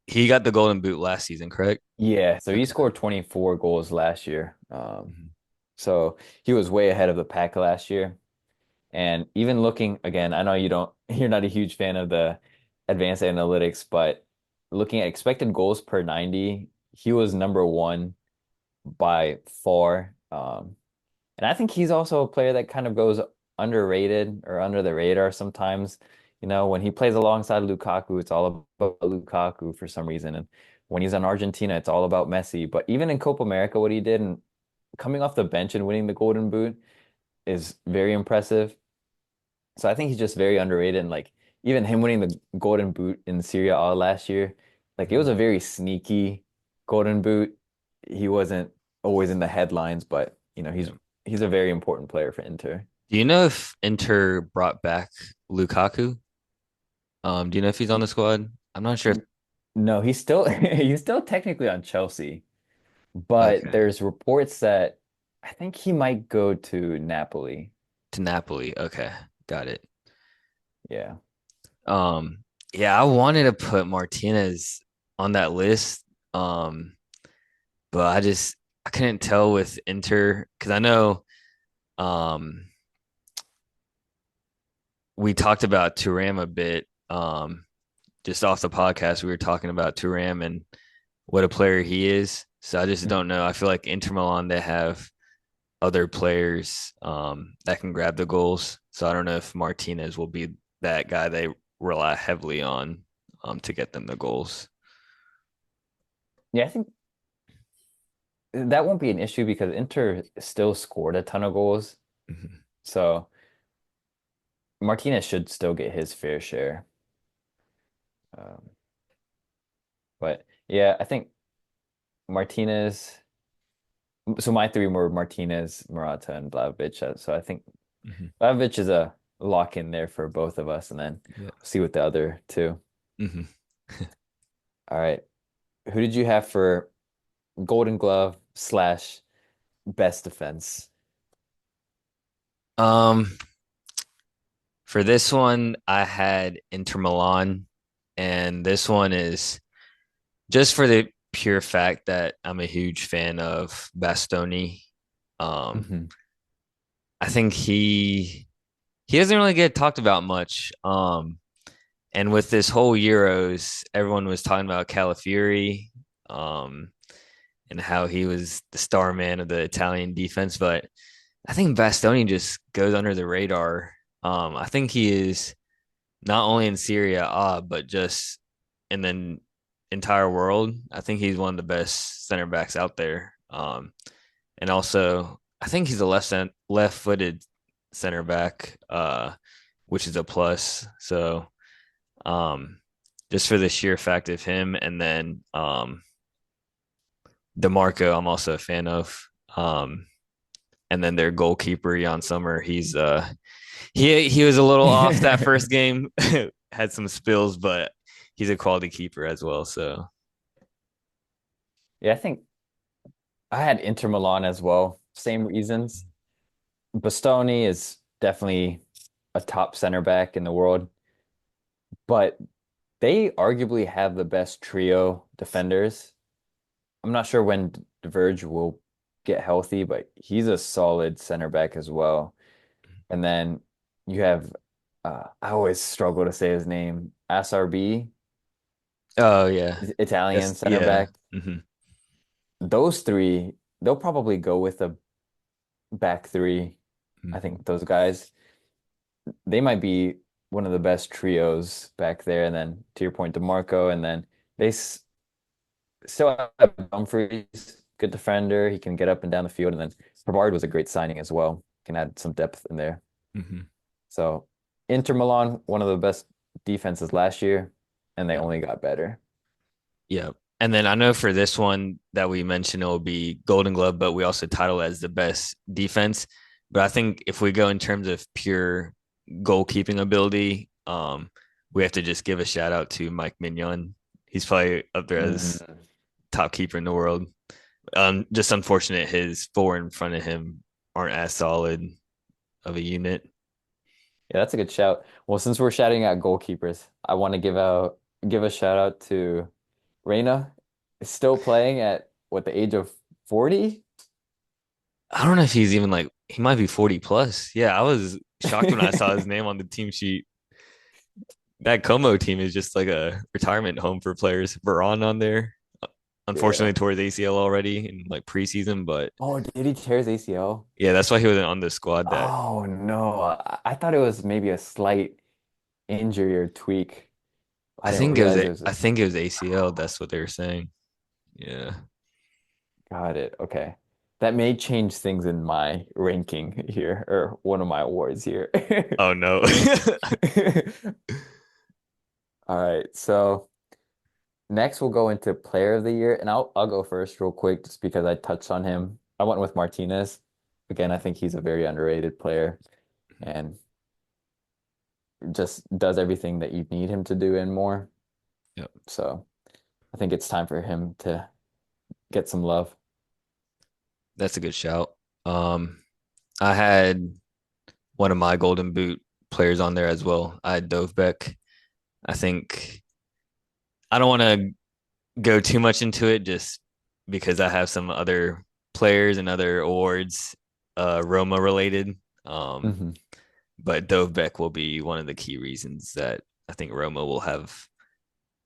He got the Golden Boot last season, correct? Yeah, so he Okay. scored 24 goals last year. Mhm. So he was way ahead of the pack last year. And even looking again, I know you're not a huge fan of the advanced analytics, but looking at expected goals per 90, he was number one by far. And I think he's also a player that kind of goes underrated or under the radar sometimes. You know, when he plays alongside Lukaku, it's all about Lukaku for some reason. And when he's on Argentina, it's all about Messi. But even in Copa America, what he did and coming off the bench and winning the Golden Boot is very impressive. So I think he's just very underrated. And like even him winning the Golden Boot in Serie A last year, like it was Mhm. a very sneaky Golden Boot. He wasn't always in the headlines, but Yeah. he's a very important player for Inter. Do you know if Inter brought back Lukaku? Do you know if he's on the squad? I'm not sure if No, he's still he's still technically on Chelsea, but okay. there's reports that I think he might go to Napoli. To Napoli. Okay. Got it. Yeah. Um, yeah, I wanted to put Martinez on that list. Um, but I just I couldn't tell with Inter because I know um we talked about Turam a bit. Just off the podcast, we were talking about Turam and what a player he is. So I just don't Mhm. know. I feel like Inter Milan they have other players that can grab the goals. So I don't know if Martinez will be that guy they rely heavily on to get them the goals. Yeah, I think that won't be an issue because Inter still scored a ton of goals. Mhm. So Martinez should still get his fair share. Um, but yeah, I think Martinez. So my three were Martinez, Morata, and Vlahovic. So I think Mhm. Vlahovic is a lock in there for both of us, and then Yeah. see what the other two. Mhm. All right. Who did you have for Golden Glove slash best defense? Um, for this one, I had Inter Milan, and this one is just for the pure fact that I'm a huge fan of Bastoni. Um, Hmm. I think he doesn't really get talked about much. And with this whole Euros, everyone was talking about Calafiori, um, and how he was the star man of the Italian defense. But I think Bastoni just goes under the radar. I think he is not only in Serie A, but just in the entire world. I think he's one of the best center backs out there. And also, I think he's a left-footed center back, which is a plus. So, um, just for the sheer fact of him, and then DeMarco, I'm also a fan of. And then their goalkeeper Jan Sommer, he was a little off that first game, had some spills, but he's a quality keeper as well. So, Yeah, I think I had Inter Milan as well. Same reasons. Bastoni is definitely a top center back in the world, but they arguably have the best trio defenders. I'm not sure when Verge will get healthy, but he's a solid center back as well. And then you have I always struggle to say his name, SRB, oh yeah, Italian yes, center yeah, back. hmm Those three, they'll probably go with a back three. I hmm think those guys, they might be one of the best trios back there. And then to your point, DeMarco, and then they still have Dumfries, good defender. He can get up and down the field. And then Pavard was a great signing as well. Can add some depth in there. hmm So Inter Milan, one of the best defenses last year, and they yeah, only got better. yeah. And then I know for this one that we mentioned it will be Golden Glove, but we also title it as the best defense. But I think if we go in terms of pure goalkeeping ability, we have to just give a shout out to Mike Mignon. He's probably up there as Mm. top keeper in the world. Just unfortunate his four in front of him aren't as solid of a unit. Yeah, that's a good shout. Well, since we're shouting out goalkeepers, I want to give a shout out to Reina. Is still playing at what the age of 40? I don't know if he's even like he might be 40 plus. Yeah, I was shocked when I saw his name on the team sheet. That Como team is just like a retirement home for players. Veron on there. Yeah. Unfortunately, tore his ACL already in like preseason, but Oh, did he tear his ACL? yeah, that's why he wasn't on the squad. That Oh no. I thought it was maybe a slight injury or tweak. I didn't realize it was I think it was ACL. That's what they were saying. Yeah. got it. Okay. That may change things in my ranking here, or one of my awards here. Oh no. All right. So next we'll go into player of the year, and I'll go first real quick just because I touched on him. I went with Martinez. Again, I think he's a very underrated player and just does everything that you need him to do and more. Yep. So I think it's time for him to get some love. That's a good shout. Um, I had one of my Golden Boot players on there as well. I had Dovbeck. I think I don't want to go too much into it just because I have some other players and other awards, Roma related. Um, Hmm. but Dovbeck will be one of the key reasons that I think Roma will have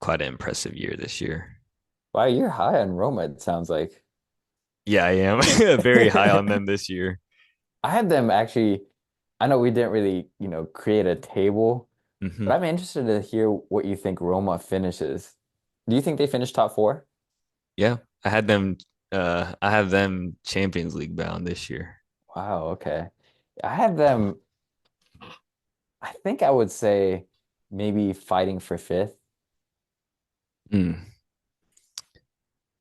quite an impressive year this year. Wow, you're high on Roma, it sounds like. Yeah, I am very high on them this year. I had them actually, I know we didn't really, create a table, Hmm. but I'm interested to hear what you think Roma finishes. Do you think they finish top four? Yeah, I had them. I have them Champions League bound this year. Wow, okay. I had them, I think I would say maybe fighting for fifth. Mm.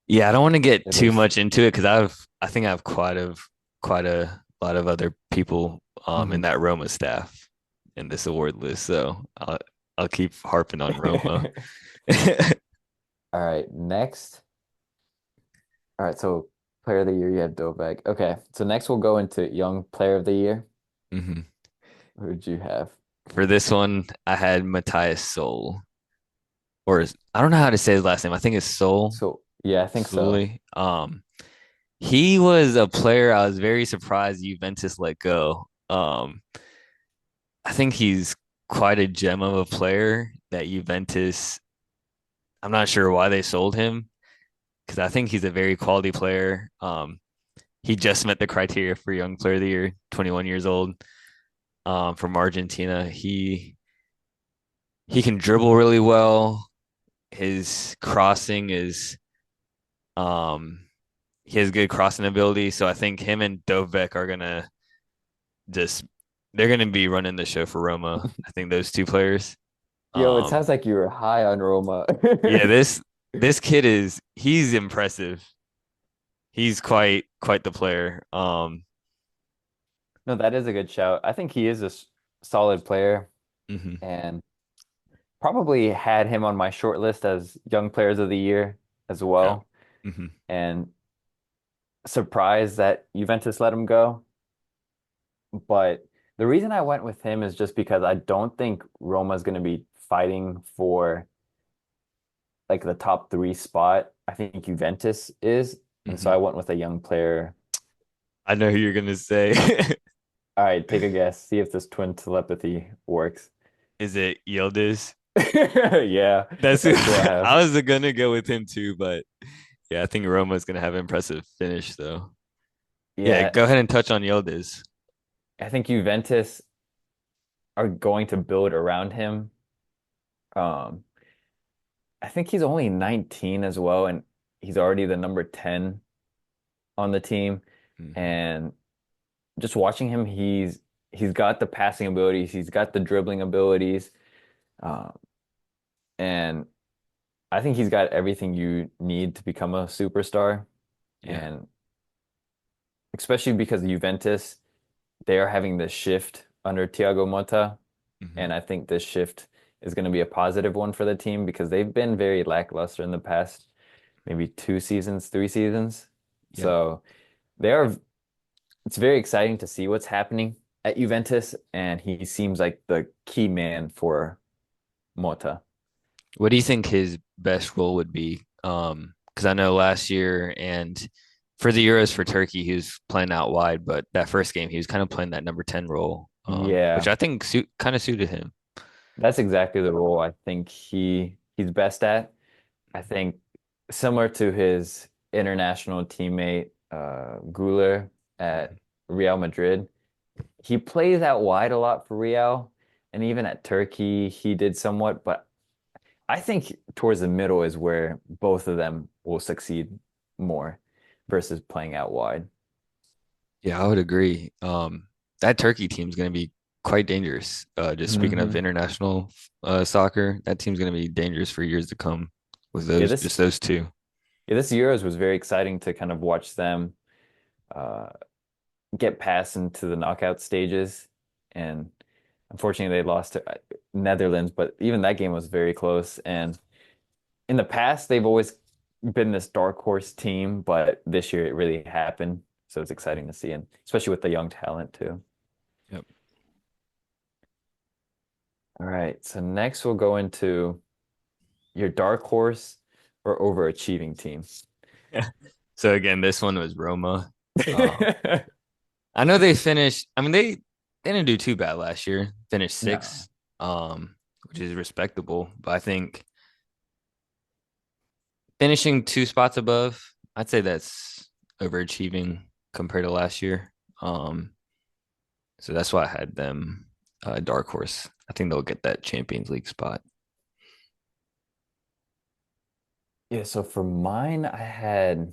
Yeah, I don't want to get At too least. much into it because I think I have quite a lot of other people in Mhm. that Roma staff in this award list, so I'll keep harping on Roma. All right, next. All right, so player of the year, you had Dovek. Okay, so next we'll go into young player of the year. Hmm. Who'd you have? For this one, I had Matthias Sol, I don't know how to say his last name. I think it's Sol So, yeah, I think so. Sully. He was a player I was very surprised Juventus let go. I think he's quite a gem of a player that Juventus. I'm not sure why they sold him because I think he's a very quality player. He just met the criteria for Young Player of the Year, 21 years old, from Argentina. He can dribble really well. His crossing is um he has good crossing ability. So I think him and Dovbek are gonna just they're gonna be running the show for Roma. I think those two players. Yo, it Um sounds like you were high on Roma. yeah, this kid he's impressive. He's quite the player. No, that is a good shout. I think he is a solid player Mhm. and probably had him on my short list as young players of the year as Yeah. well. Mhm. And surprised that Juventus let him go. But the reason I went with him is just because I don't think Roma's going to be fighting for like the top three spot. I think Juventus is. And so I Mhm. went with a young player. I know who you're gonna say. All right, take a guess. See if this twin telepathy works. Is it Yildiz? Yeah, That's who that's who I have. I was gonna go with him too, but yeah, I think Roma's gonna have an impressive finish though. Yeah, Yeah, go ahead and touch on Yildiz. I think Juventus are going to build around him. Um, I think he's only 19 as well, and he's already the number 10 on the team. Mhm. And just watching him, he's got the passing abilities, he's got the dribbling abilities, uh, and I think he's got everything you need to become a superstar. Yeah. And especially because Juventus, they are having this shift under Thiago Motta, Mhm. and I think this shift is going to be a positive one for the team because they've been very lackluster in the past maybe 2 seasons, 3 seasons. Yep. So they are it's very exciting to see what's happening at Juventus, and he seems like the key man for Mota. What do you think his best role would be? Because I know last year and for the Euros for Turkey, he was playing out wide, but that first game he was kind of playing that number 10 role, which Yeah, I think kind of suited him. that's exactly the role I think he's best at. I think similar to his international teammate Güler at Real Madrid, he plays out wide a lot for Real, and even at Turkey he did somewhat, but I think towards the middle is where both of them will succeed more versus playing out wide. Yeah, I would agree. That Turkey team's going to be quite dangerous. Just speaking of Hmm. international soccer, that team's going to be dangerous for years to come with Yeah, those just those two. this Euros was very exciting to kind of watch them uh, get past into the knockout stages, and unfortunately they lost to Netherlands, but even that game was very close. And in the past, they've always been this dark horse team, but this year it really happened, so it's exciting to see, and especially with the young talent too. Yep. All right, so next we'll go into your dark horse or overachieving team. So again, this one was Roma. Um, I know they finished. I mean, they didn't do too bad last year. Finished No. sixth, which is respectable. But I think finishing two spots above, I'd say that's overachieving compared to last year. Um, so that's why I had them dark horse. I think they'll get that Champions League spot. Yeah, so for mine, I had,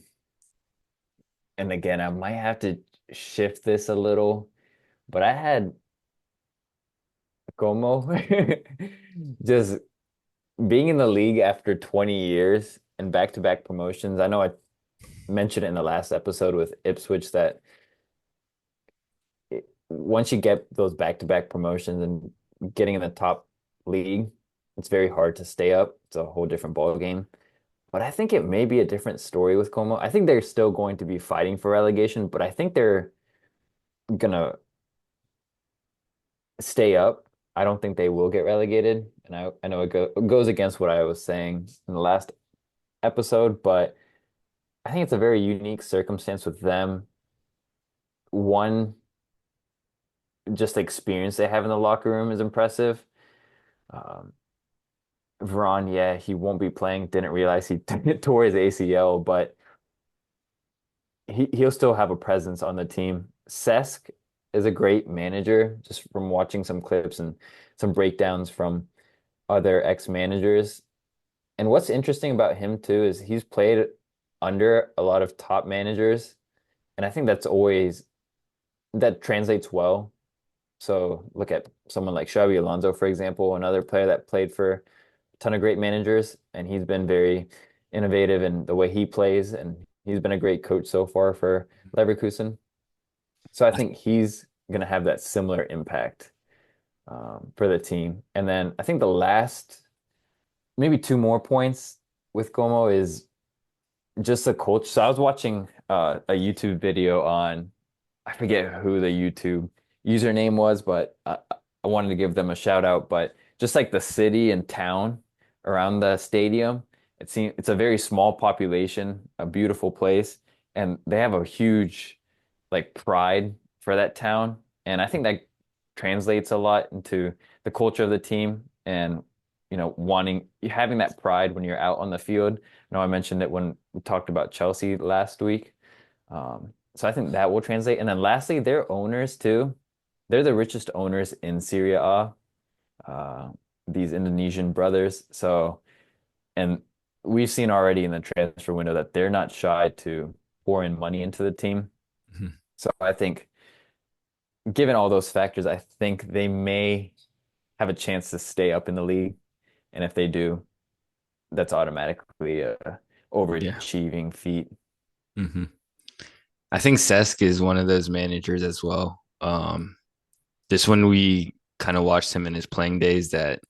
and again, I might have to shift this a little, but I had Como just being in the league after 20 years and back-to-back promotions. I know I mentioned it in the last episode with Ipswich that once you get those back-to-back promotions and getting in the top league, it's very hard to stay up. It's a whole different ball game. But I think it may be a different story with Como. I think they're still going to be fighting for relegation, but I think they're gonna stay up. I don't think they will get relegated. And I know it goes against what I was saying in the last episode, but I think it's a very unique circumstance with them. One, just the experience they have in the locker room is impressive. Um, Veron, yeah, he won't be playing. Didn't realize he tore his ACL, but he'll still have a presence on the team. Cesc is a great manager, just from watching some clips and some breakdowns from other ex-managers. And what's interesting about him too is he's played under a lot of top managers, and I think that translates well. So look at someone like Xabi Alonso, for example, another player that played for a ton of great managers, and he's been very innovative in the way he plays, and he's been a great coach so far for Leverkusen. So I think he's going to have that similar impact for the team. And then I think the last, maybe two more points with Como is just the culture. So I was watching a YouTube video on, I forget who the YouTube username was, but I wanted to give them a shout out. But just like the city and town around the stadium, it's a very small population, a beautiful place, and they have a huge like pride for that town. And I think that translates a lot into the culture of the team and wanting having that pride when you're out on the field. I know I mentioned it when we talked about Chelsea last week. So I think that will translate. And then lastly, their owners too. They're the richest owners in Serie A, uh, these Indonesian brothers. So, and we've seen already in the transfer window that they're not shy to pour in money into the team. Mhm. So I think, given all those factors, I think they may have a chance to stay up in the league. And if they do, that's automatically a Yeah. overachieving feat. Hmm. I think Cesc is one of those managers as well. Just when we kind of watched him in his playing days, that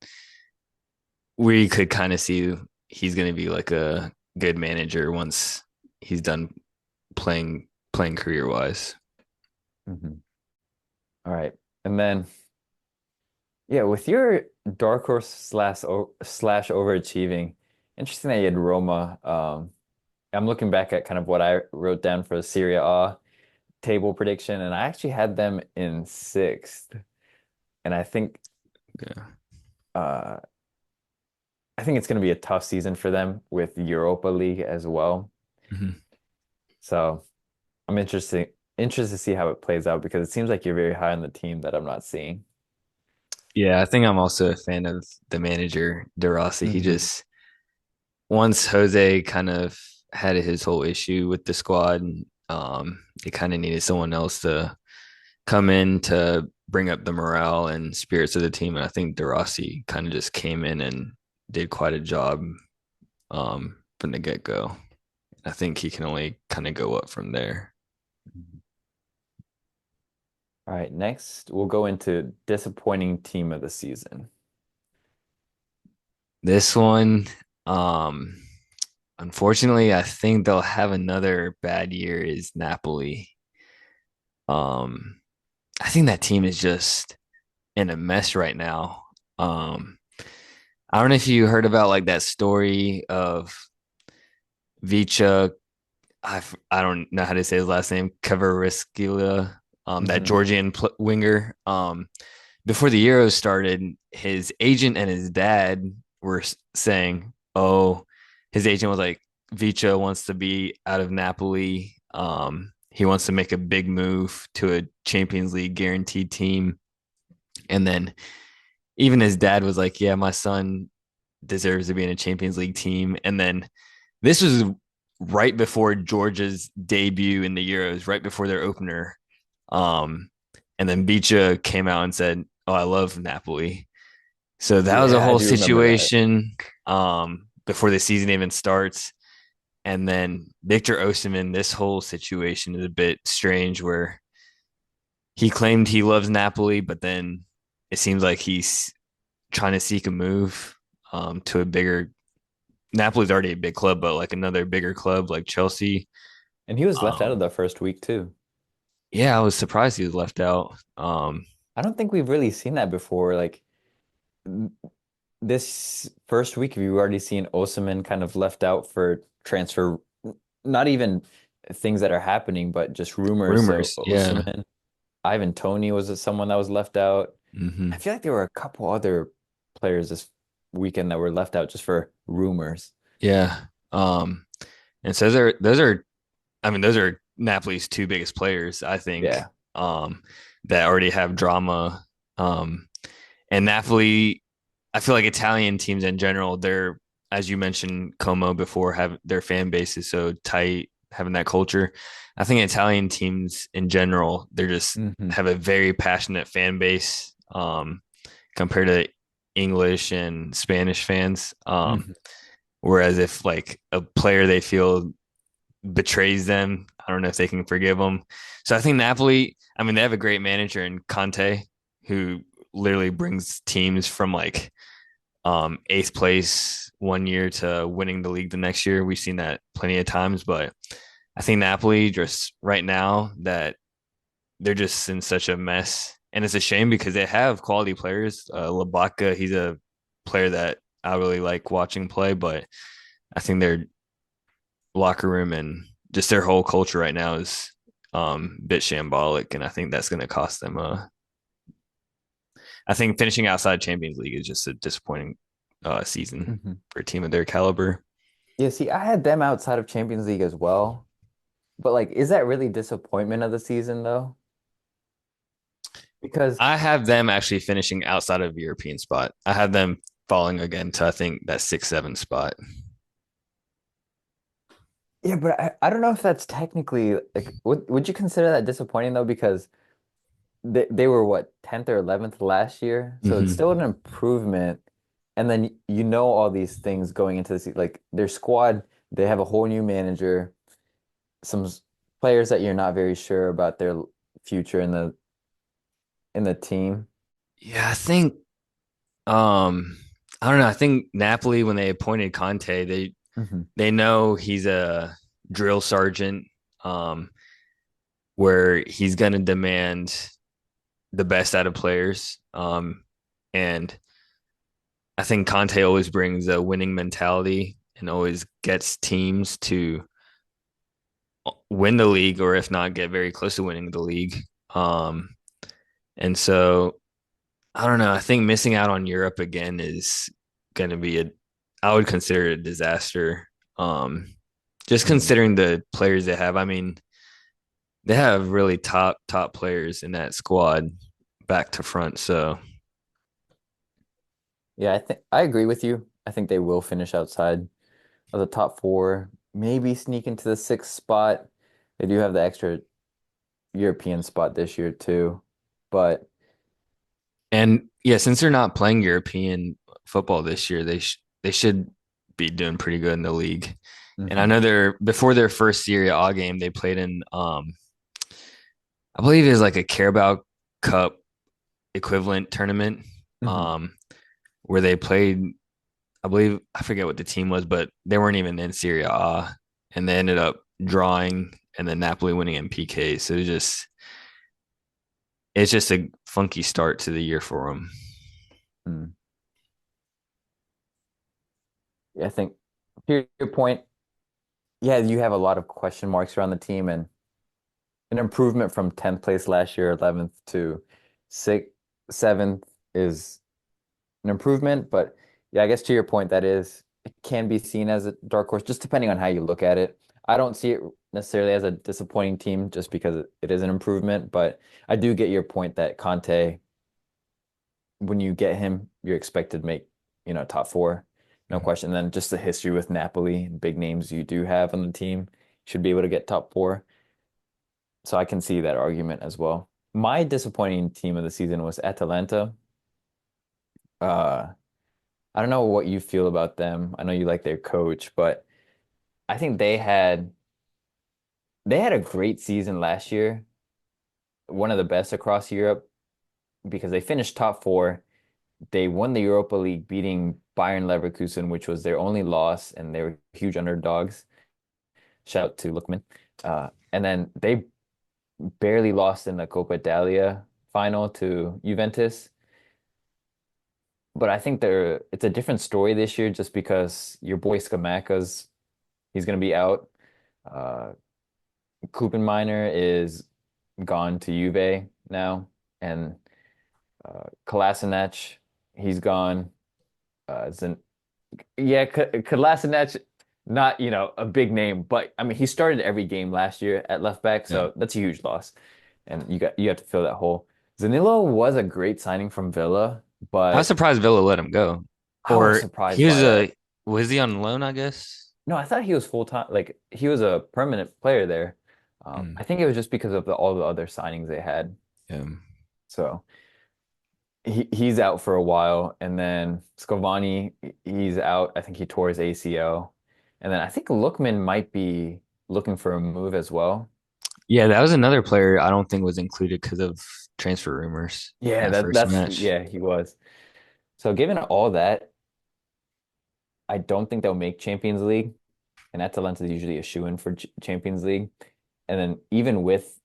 we could kind of see he's going to be like a good manager once he's done playing career wise. Mhm. All right. And then, yeah, with your dark horse slash overachieving, interesting that you had Roma. I'm looking back at kind of what I wrote down for the Serie A table prediction, and I actually had them in sixth. And Yeah. uh, I think it's going to be a tough season for them with Europa League as well. Mhm. So I'm interested to see how it plays out because it seems like you're very high on the team that I'm not seeing. Yeah, I think I'm also a fan of the manager, De Rossi. He Hmm. just once Jose kind of had his whole issue with the squad, they kind of needed someone else to come in to bring up the morale and spirits of the team. And I think De Rossi kind of just came in and did quite a job from the get go. I think he can only kind of go up from there. All right, next we'll go into disappointing team of the season. This one, um, unfortunately, I think they'll have another bad year is Napoli. Um, I think that team is just in a mess right now. Um, I don't know if you heard about like that story of Vicha. I don't know how to say his last name, Kvaratskhelia, that Hmm. Georgian winger. Before the Euros started, his agent and his dad were saying, "Oh, his agent was like, Vicha wants to be out of Napoli. He wants to make a big move to a Champions League guaranteed team." And then even his dad was like, "Yeah, my son deserves to be in a Champions League team." And then this was right before Georgia's debut in the Euros, right before their opener. Um, and then Bicha came out and said, "Oh, I love Napoli." So that was a Yeah, I whole do remember that. situation before the season even starts. And then Victor Osimhen, this whole situation is a bit strange where he claimed he loves Napoli, but then it seems like he's trying to seek a move to a bigger. Napoli's already a big club, but like another bigger club like Chelsea. And he was left out of Um, the first week too. yeah, I was surprised he was left out. I don't think we've really seen that before. Like this first week, we've already seen Osimhen kind of left out for transfer, not even things that are happening, but just rumors. So Rumors, yeah. Osimhen, Ivan Toney was someone that was left out. I Hmm. feel like there were a couple other players this weekend that were left out just for rumors. Yeah. And so those are I mean, those are Napoli's two biggest players, I think, Yeah. um, that already have drama. Um, and Napoli, I feel like Italian teams in general, they're, as you mentioned, Como before, have their fan base is so tight, having that culture. I think Italian teams in general, they're just Hmm. have a very passionate fan base compared to English and Spanish fans. Hmm. Whereas if like a player they feel betrays them, I don't know if they can forgive them. So I think Napoli, I mean, they have a great manager in Conte who literally brings teams from like eighth place one year to winning the league the next year. We've seen that plenty of times, but I think Napoli just right now that they're just in such a mess. And it's a shame because they have quality players. Labaka, he's a player that I really like watching play, but I think their locker room and just their whole culture right now is a bit shambolic, and I think that's going to cost them. I think finishing outside Champions League is just a disappointing season Hmm. for a team of their caliber. Yeah, see, I had them outside of Champions League as well. But like, is that really disappointment of the season though? Because I have them actually finishing outside of European spot. I have them falling again to I think that 6-7 spot. yeah, but I don't know if that's technically like would you consider that disappointing though? Because they were what 10th or 11th last year, so it's still Mm-hmm. an improvement. And then you know all these things going into this, like their squad, they have a whole new manager, some players that you're not very sure about their future in the team. Yeah, I think um, I don't know. I think Napoli when they appointed Conte, Hmm. they know he's a drill sergeant. Um, where he's going to demand the best out of players. And I think Conte always brings a winning mentality and always gets teams to win the league, or if not, get very close to winning the league. Um, and so I don't know. I think missing out on Europe again is going to be I would consider it a disaster. Just Hmm. considering the players they have. I mean, they have really top players in that squad back to front. So Yeah, I think I agree with you. I think they will finish outside of the top four, maybe sneak into the sixth spot. They do have the extra European spot this year too. But and yeah, since they're not playing European football this year, they should be doing pretty good in the league. And I mhm, know they're before their first Serie A game, they played in I believe it was like a Carabao Cup equivalent tournament, mhm. um, where they played. I believe I forget what the team was, but they weren't even in Serie A, and they ended up drawing, and then Napoli winning in PK. So it's just a funky start to the year for them. Mm. Yeah, I think to your point, yeah, you have a lot of question marks around the team, and an improvement from 10th place last year, 11th to 6th, 7th is an improvement. But yeah, I guess to your point, that is, it can be seen as a dark horse, just depending on how you look at it. I don't see it necessarily as a disappointing team just because it is an improvement, but I do get your point that Conte, when you get him, you're expected to make, top four, no Mhm. question. And then just the history with Napoli, big names you do have on the team, should be able to get top four. So I can see that argument as well. My disappointing team of the season was Atalanta. Uh, I don't know what you feel about them. I know you like their coach, but I think they had a great season last year, one of the best across Europe because they finished top four. They won the Europa League, beating Bayern Leverkusen, which was their only loss, and they were huge underdogs. Shout out to Lookman. And then they barely lost in the Coppa Italia final to Juventus. But I think it's a different story this year just because your boy Scamacca's he's going to be out. Uh, Koopmeiners is gone to Juve now, and Kolasinac, he's gone. Zin Yeah, Kolasinac, not, a big name, but I mean he started every game last year at left back, Yeah. so that's a huge loss. And you have to fill that hole. Zanillo was a great signing from Villa, I was but surprised Villa let him go. I was Or he surprised was by that. was he on loan, I guess? No, I thought he was full time, like he was a permanent player there. Mm. I think it was just because of all the other signings they had. Yeah. So he's out for a while, and then Scavani, he's out. I think he tore his ACL, and then I think Lookman might be looking for a move as well. Yeah, that was another player I don't think was included because of transfer rumors in Yeah, that first match. yeah, he was. So given all that, I don't think they'll make Champions League, and Atalanta is usually a shoe-in for Champions League. And then even with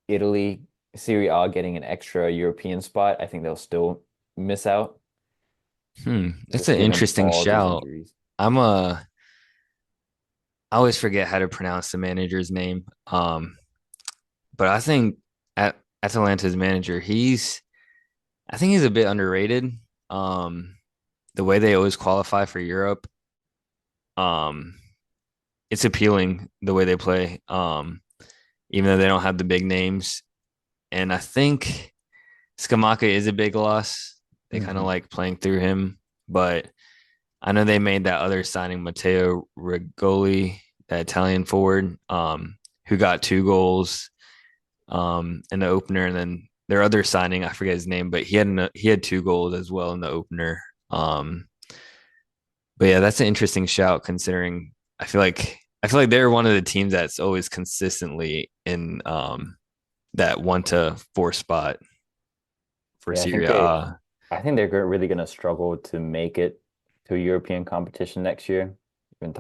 Italy, Serie A getting an extra European spot, I think they'll still miss out, That's just an given interesting all these shout. injuries. I'm I always forget how to pronounce the manager's name. But I think at Atalanta's manager, I think he's a bit underrated. Um, the way they always qualify for Europe, um, it's appealing the way they play. Even though they don't have the big names. And I think Scamacca is a big loss. They kind of Hmm. like playing through him, but I know they made that other signing, Matteo Rigoli, that Italian forward, who got 2 goals in the opener, and then their other signing, I forget his name, but he had 2 goals as well in the opener. Um, but yeah, that's an interesting shout considering I feel like they're one of the teams that's always consistently in that 1 to 4 spot for Yeah, Serie A. I think they're really going to struggle to make it to European competition next year, even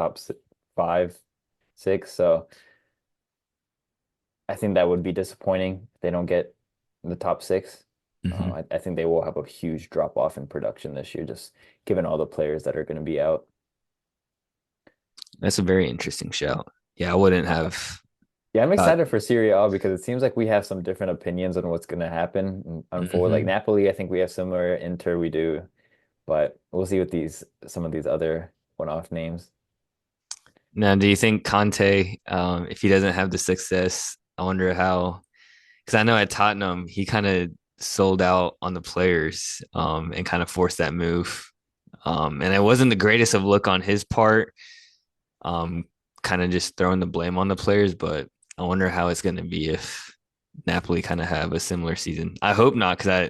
five, six. So I think that would be disappointing if they don't get the top six. Mhm. I think they will have a huge drop off in production this year, just given all the players that are going to be out. That's a very interesting shout. Yeah, I wouldn't Uh, have yeah, I'm thought. excited for Serie A because it seems like we have some different opinions on what's going to happen and unfold. Like Mhm. Napoli, I think we have similar. Inter, we do, but we'll see with some of these other one-off names. Now, do you think Conte, if he doesn't have the success, I wonder how? Because I know at Tottenham he kind of sold out on the players and kind of forced that move. And it wasn't the greatest of look on his part, um, kind of just throwing the blame on the players. But I wonder how it's going to be if Napoli kind of have a similar season. I hope not, because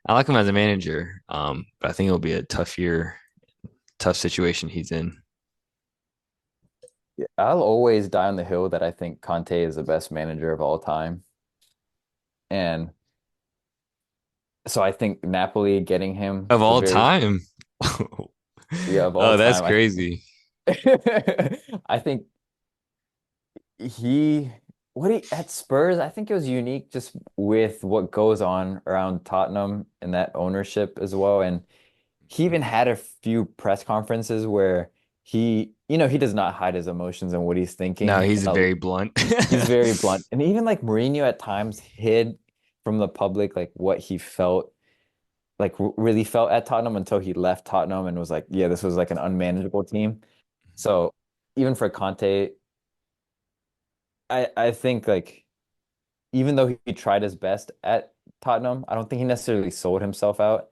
I like him as a manager, but I think it'll be a tough year, tough situation he's in. Yeah, I'll always die on the hill that I think Conte is the best manager of all time. And so I think Napoli getting him Of is a all very, time. yeah, of all Oh, that's time. crazy. I think he, what he at Spurs, I think it was unique just with what goes on around Tottenham and that ownership as well. And he even had a few press conferences where he does not hide his emotions and what he's No, thinking. he's very blunt. He's very blunt. And even like Mourinho at times hid from the public like what he felt, like really felt at Tottenham until he left Tottenham and was like, yeah, this was like an unmanageable team. So even for Conte, I think like even though he tried his best at Tottenham, I don't think he necessarily sold himself out.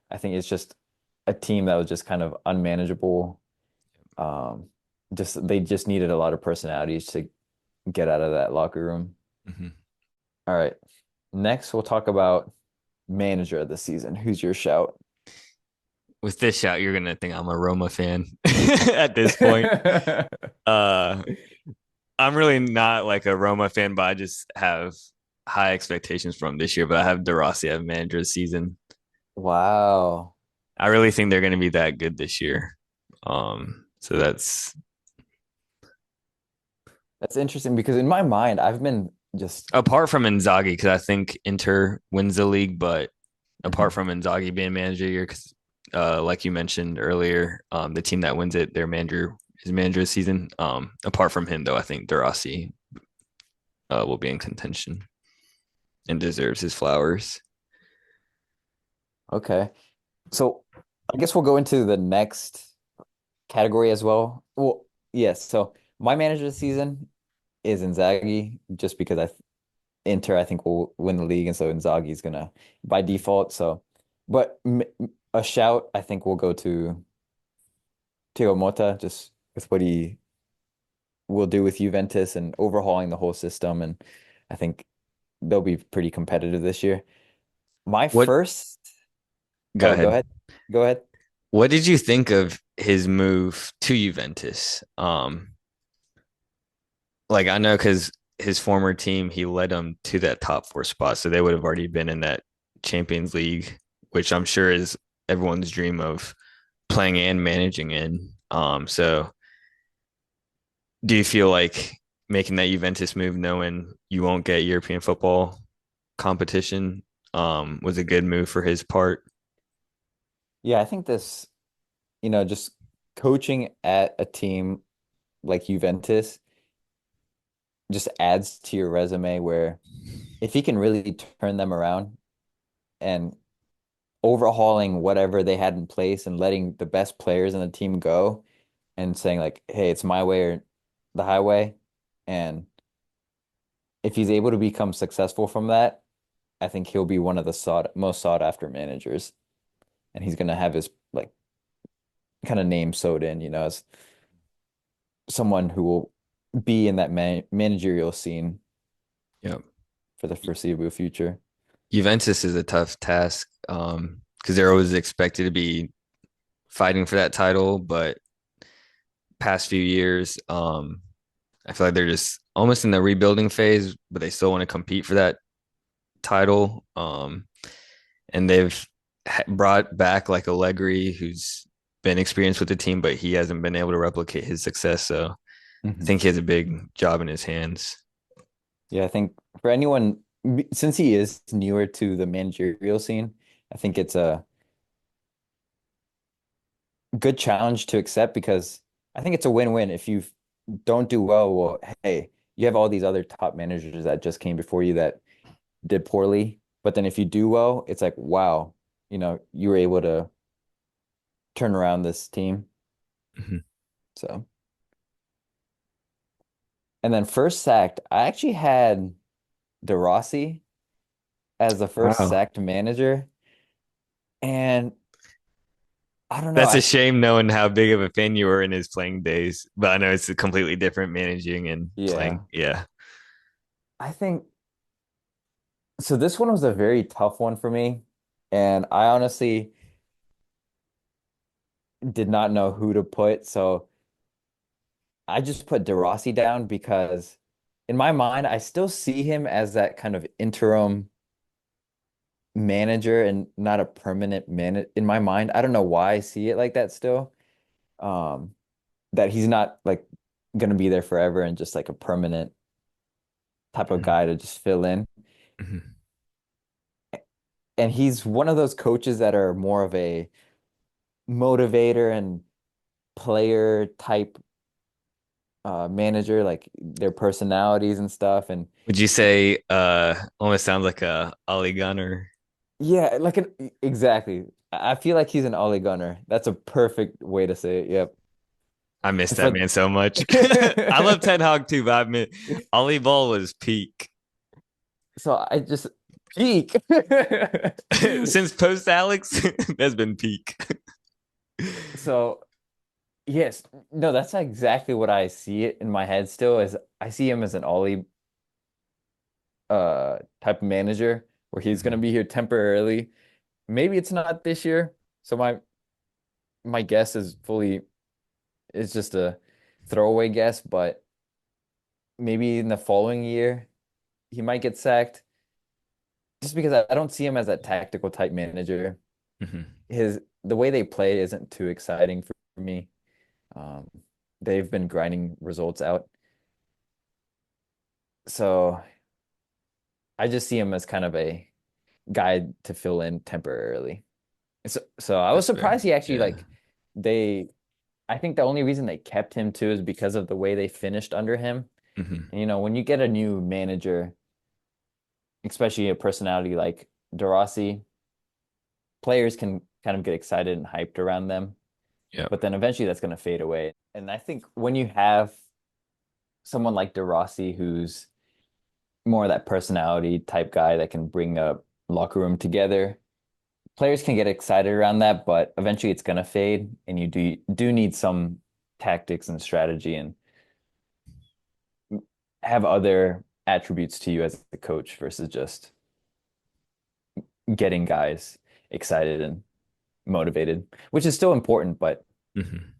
I think it's just a team that was just kind of unmanageable. Um, just they just needed a lot of personalities to get out of that locker room. Mhm. All right. Next, we'll talk about manager of the season. Who's your shout? With this shout, you're gonna think I'm a Roma fan at this point. Uh, I'm really not like a Roma fan, but I just have high expectations from this year. But I have De Rossi as manager of the season. Wow. I really think they're gonna be that good this year. So that's That's interesting because in my mind, I've been just apart from Inzaghi, because I think Inter wins the league, but apart Mhm. from Inzaghi being manager of the year, because like you mentioned earlier, the team that wins it, their manager is manager of the season. Apart from him, though, I think De Rossi will be in contention and deserves his flowers. Okay. So I guess we'll go into the next category as well. Well, yes. So my manager this season is Inzaghi, just because Inter I think will win the league, and so Inzaghi's gonna by default. So, but a shout I think will go to Thiago Motta, just with what he will do with Juventus and overhauling the whole system, and I think they'll be pretty competitive this year. My What? first, Go oh, go ahead. ahead, go ahead. What did you think of his move to Juventus? Like I know because his former team, he led them to that top four spot, so they would have already been in that Champions League, which I'm sure is everyone's dream of playing and managing in. So do you feel like making that Juventus move, knowing you won't get European football competition, was a good move for his part? Yeah, I think this, just coaching at a team like Juventus just adds to your resume where if he can really turn them around and overhauling whatever they had in place and letting the best players in the team go and saying like, hey, it's my way or the highway. And if he's able to become successful from that, I think he'll be one of the most sought after managers. And he's gonna have his like kind of name sewed in, as someone who will be in that managerial scene Yeah. for the foreseeable future. Juventus is a tough task because they're always expected to be fighting for that title, but past few years, I feel like they're just almost in the rebuilding phase, but they still want to compete for that title. And they've brought back like Allegri, who's been experienced with the team, but he hasn't been able to replicate his success. So I Mhm. think he has a big job in his hands. Yeah, I think for anyone, since he is newer to the managerial scene, I think it's a good challenge to accept because I think it's a win-win. If you don't do well, hey, you have all these other top managers that just came before you that did poorly. But then if you do well, it's like, wow, you were able to turn around this team. Mhm. So, and then first sacked, I actually had De Rossi as the first Wow. sacked manager. And I don't know, That's a shame knowing how big of a fan you were in his playing days, but I know it's a completely different managing and yeah, playing. Yeah. I think so. This one was a very tough one for me. And I honestly did not know who to put. So I just put De Rossi down because in my mind, I still see him as that kind of interim manager and not a permanent man in my mind. I don't know why I see it like that still. Um, that he's not like gonna be there forever and just like a permanent type of Mhm. guy to just fill in. Mhm. And he's one of those coaches that are more of a motivator and player type manager, like their personalities and stuff. And Would you say almost sounds like a Ollie Gunner? yeah, like an exactly. I feel like he's an Ole Gunner. That's a perfect way to say it. Yep. I miss And that for man so much. I love Ted Hog too, but I mean Ollie Ball was peak. so I just peak. Since post Alex, that's been peak. So yes, no, that's exactly what I see it in my head still is I see him as an Ollie type of manager where he's gonna Mhm, be here temporarily. Maybe it's not this year. So my guess is fully it's just a throwaway guess, but maybe in the following year he might get sacked just because I don't see him as that tactical type manager. mhm. The way they play isn't too exciting for me. Um, they've been grinding results out. So I just see him as kind of a guy to fill in temporarily. So I was That's fair. surprised he actually Yeah. like they I think the only reason they kept him too is because of the way they finished under him. Mhm. And, when you get a new manager, especially a personality like DeRossi, players can kind of get excited and hyped around them, Yeah. but then eventually that's going to fade away. And I think when you have someone like DeRossi who's more of that personality type guy that can bring a locker room together, players can get excited around that, but eventually it's going to fade, and you do need some tactics and strategy and have other attributes to you as the coach versus just getting guys excited and motivated, which is still important, but Mhm.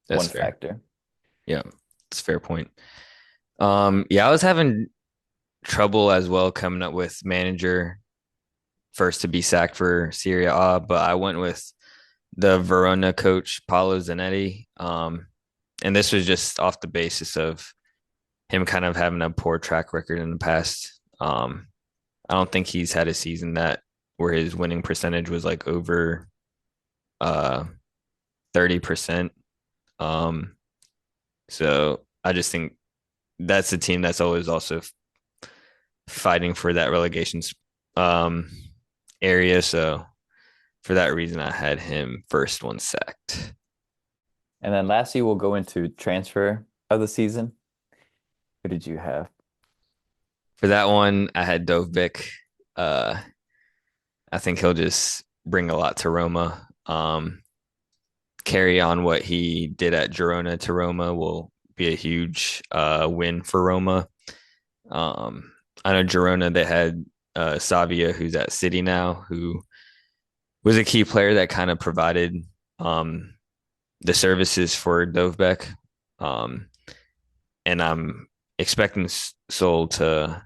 That's one fair. factor. Yeah. It's a fair point. Yeah, I was having trouble as well coming up with manager first to be sacked for Serie A, but I went with the Verona coach Paolo Zanetti. And this was just off the basis of him kind of having a poor track record in the past. I don't think he's had a season that where his winning percentage was like over 30%. Um, so I just think that's a team that's always also fighting for that relegation um area. So for that reason, I had him first one sacked. And then lastly, we'll go into transfer of the season. Who did you have? For that one, I had Dovbik. Uh, I think he'll just bring a lot to Roma. Carry on what he did at Girona to Roma will be a huge win for Roma. Um, I know Girona they had Savia, who's at City now, who was a key player that kind of provided um, the services for Dovbek. Um, and I'm expecting Sol to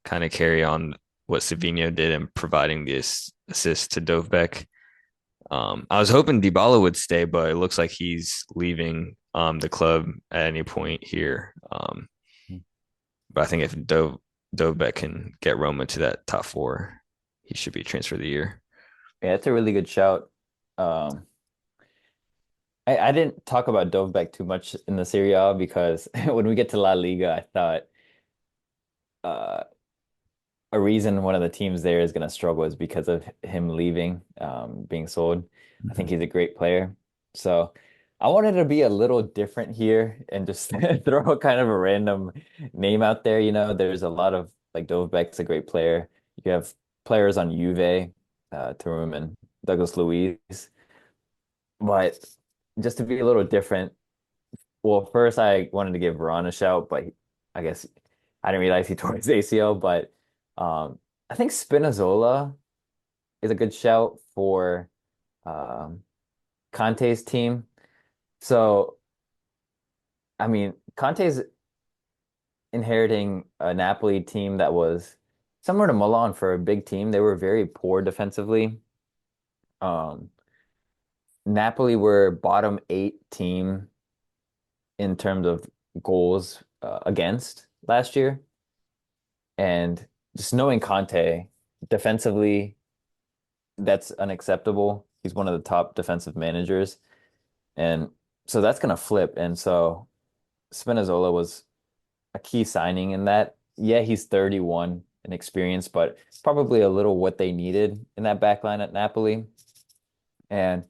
kind of carry on what Savinho did in providing this assist to Dovbek. I was hoping Dybala would stay, but it looks like he's leaving the club at any point here. But I think if Dovbek can get Roma to that top four, he should be transfer of the year. Yeah, that's a really good shout. Um, I didn't talk about Dovbek too much in the Serie A because when we get to La Liga, I thought uh, a reason one of the teams there is going to struggle is because of him leaving, being sold. I think Mhm. he's a great player. So I wanted to be a little different here and just throw kind of a random name out there. There's a lot of like Dovbek's a great player. You have players on Juve, Thuram and Douglas Luiz. But just to be a little different, well, first I wanted to give Ron a shout, but I guess I didn't realize he tore his ACL. But I think Spinazzola is a good shout for um, Conte's team. So, I mean, Conte's inheriting a Napoli team that was similar to Milan for a big team. They were very poor defensively. Um, Napoli were bottom eight team in terms of goals against last year. And just knowing Conte defensively, that's unacceptable. He's one of the top defensive managers. And So that's gonna flip. And so Spinazzola was a key signing in that. Yeah, he's 31 in experience, but probably a little what they needed in that back line at Napoli. And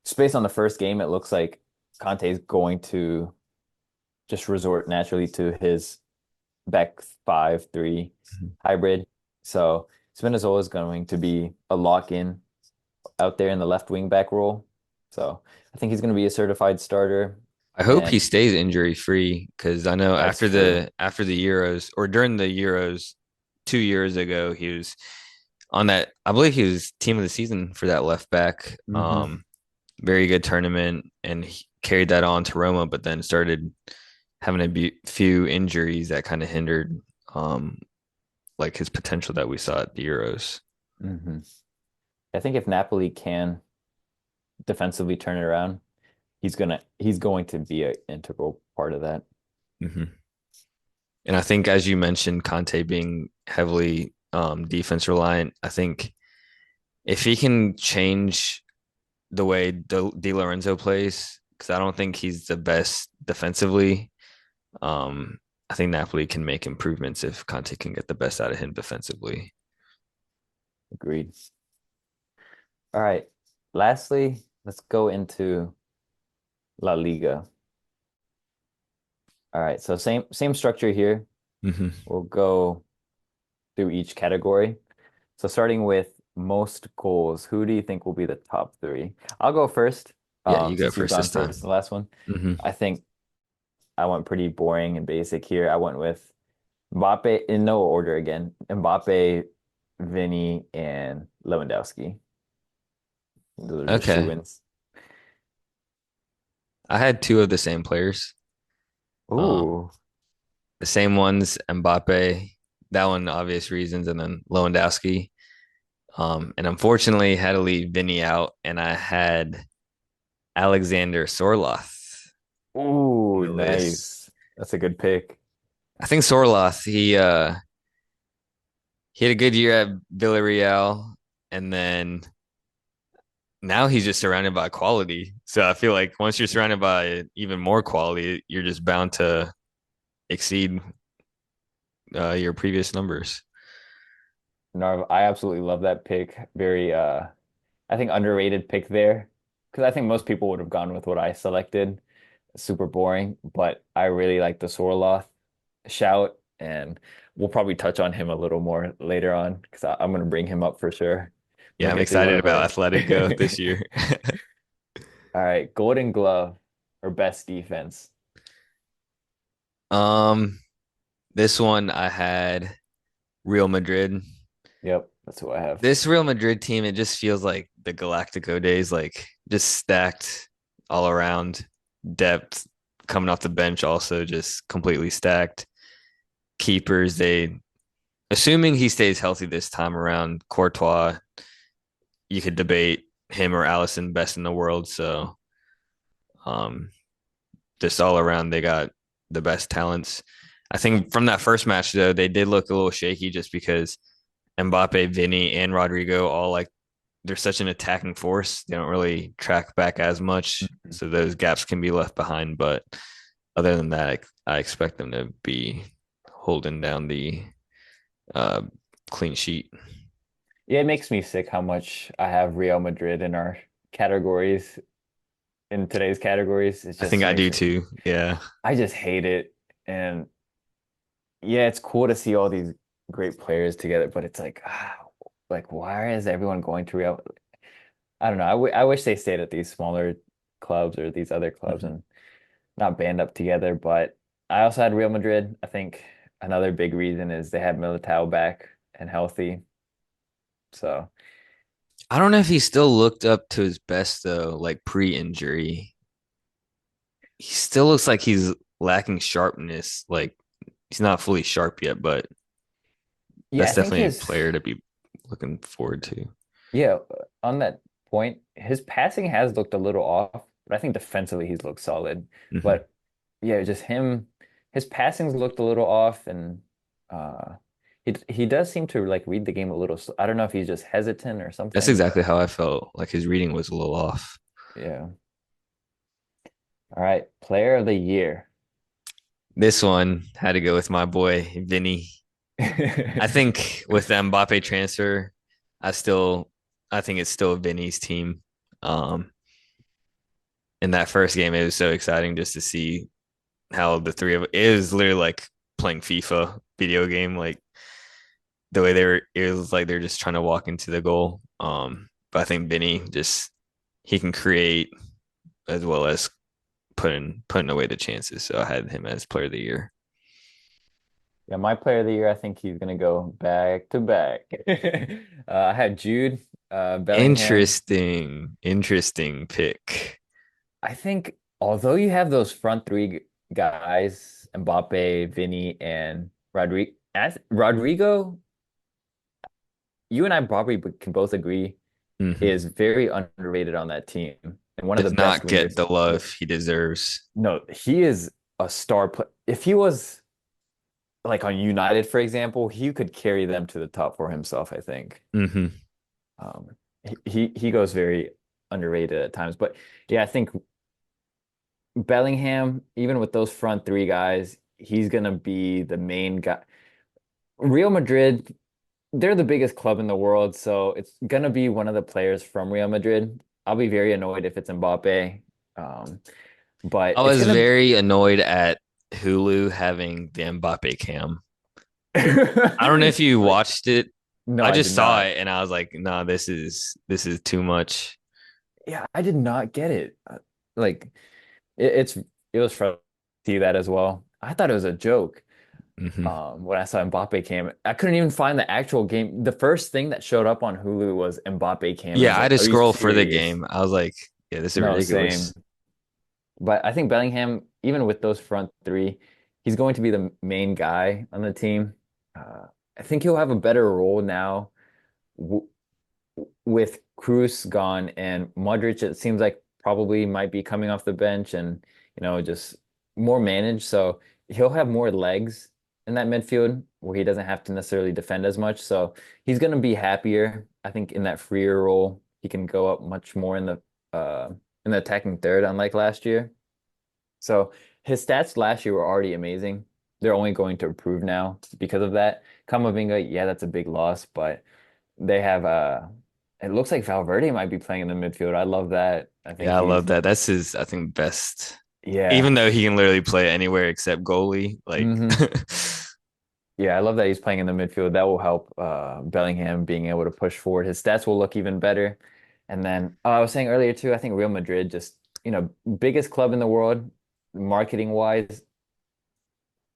just based on the first game, it looks like Conte is going to just resort naturally to his back 5-3 Mhm. hybrid. So Spinazzola is going to be a lock-in out there in the left wing back role. So I think he's going to be a certified starter. I hope he And stays injury free because I know that's after true. the Euros or during the Euros 2 years ago, he was on that. I believe he was team of the season for that left back. Hmm. Very good tournament, and he carried that on to Roma, but then started having few injuries that kind of hindered um like his potential that we saw at the Euros. Hmm. I think if Napoli can defensively turn it around, he's going to be an integral part of that. Hmm. And I think, as you mentioned, Conte being heavily defense reliant, I think if he can change the way Di Lorenzo plays, because I don't think he's the best defensively, um, I think Napoli can make improvements if Conte can get the best out of him defensively. Agreed. All right. Lastly, let's go into La Liga. All right. So same structure here. Hmm. We'll go through each category. So starting with most goals, who do you think will be the top three? I'll go first, Yeah, you go since you've first gone this time. first in the last one. Hmm. I think I went pretty boring and basic here. I went with Mbappe in no order again. Mbappe, Vinny, and Lewandowski. Those are just Okay. shoo-ins. I had two of the same players. Um, Ooh. the same ones, Mbappe, that one obvious reasons, and then Lewandowski. And unfortunately had to leave Vinny out, and I had Alexander Sorloth on Ooh, the list. nice. That's a good pick. I think Sorloth, he had a good year at Villarreal, and then now he's just surrounded by quality. So I feel like once you're surrounded by even more quality, you're just bound to exceed your previous numbers. No, I absolutely love that pick. Very I think underrated pick there. Because I think most people would have gone with what I selected. Super boring, but I really like the Sorloth shout, and we'll probably touch on him a little more later on because I'm going to bring him up for sure when Yeah, we I'm get to one excited of about our. Atletico this year. All right, Golden Glove or best defense. um, this one I had Real Madrid. Yep, that's who I have. This Real Madrid team, it just feels like the Galactico days, like just stacked all around. Depth coming off the bench, also just completely stacked. Keepers, they assuming he stays healthy this time around, Courtois, you could debate him or Allison best in the world. So um just all around they got the best talents. I think from that first match though, they did look a little shaky just because Mbappe, Vinny, and Rodrigo all like they're such an attacking force. They don't really track back as much, Mhm. so those gaps can be left behind. But other than that, I expect them to be holding down the uh, clean sheet. Yeah, it makes me sick how much I have Real Madrid in our categories, in today's categories. It I think just I makes do me, too. Yeah, I just hate it. And yeah, it's cool to see all these great players together, but it's like why is everyone going to Real? I don't know. I wish they stayed at these smaller clubs or these other clubs mm-hmm. and not band up together. But I also had Real Madrid. I think another big reason is they had Militao back and healthy. So I don't know if he still looked up to his best though, like pre-injury. He still looks like he's lacking sharpness. Like he's not fully sharp yet, but yeah, that's I think definitely a his player to be looking forward to. yeah, on that point, his passing has looked a little off, but I think defensively he's looked solid. Hmm. But yeah, just him, his passing's looked a little off, and uh, he does seem to like read the game a little. I don't know if he's just hesitant or That's something, but exactly how I felt. Like his reading was a little off. yeah. All right, player of the year. This one had to go with my boy Vinny. I think with the Mbappe transfer, I still I think it's still Vinny's team. Um, in that first game, it was so exciting just to see how the three of it was literally like playing FIFA video game, like the way they were. It was like they're just trying to walk into the goal. But I think Vinny just he can create as well as putting away the chances. So I had him as player of the year. Yeah, my player of the year, I think he's gonna go back to back. I had Jude, Bellingham. Interesting pick. I think although you have those front three guys, Mbappe, Vinny, and Rodrigo, you and I probably can both agree Hmm. is very underrated on that team and one of the Does best not get wingers. the love he deserves. No, he is a star player. If he was like on United, for example, he could carry them to the top for himself, I think. Hmm. He goes very underrated at times. But yeah, I think Bellingham, even with those front three guys, he's gonna be the main guy. Real Madrid, they're the biggest club in the world, so it's gonna be one of the players from Real Madrid. I'll be very annoyed if it's Mbappe. Um, but I it's was gonna very annoyed at Hulu having the Mbappe cam. I don't know if you like watched it. no, I I just did saw not. it and I was like, "No, this is too much." Yeah, I did not get it. Like it was frustrating to see that as well. I thought it was a joke. Hmm. When I saw Mbappe cam, I couldn't even find the actual game. The first thing that showed up on Hulu was Mbappe cam, and I Yeah, was I had like, to "Are you scroll for the serious?" game. I was like, "Yeah, this is No, same. ridiculous." But I think Bellingham, even with those front three, he's going to be the main guy on the team. I think he'll have a better role now w with Cruz gone and Modric. It seems like probably might be coming off the bench and just more managed. So he'll have more legs in that midfield where he doesn't have to necessarily defend as much. So he's going to be happier. I think in that freer role, he can go up much more uh in the attacking third, unlike last year. So his stats last year were already amazing. They're only going to improve now because of that. Kamavinga, yeah, that's a big loss, but they have it looks like Valverde might be playing in the midfield. I love that. I think Yeah, I love he's that. That's his, I think, best. yeah. Even though he can literally play anywhere except goalie, like Hmm. Yeah, I love that he's playing in the midfield. That will help Bellingham being able to push forward. His stats will look even better. And then I was saying earlier too, I think Real Madrid just, biggest club in the world, marketing wise.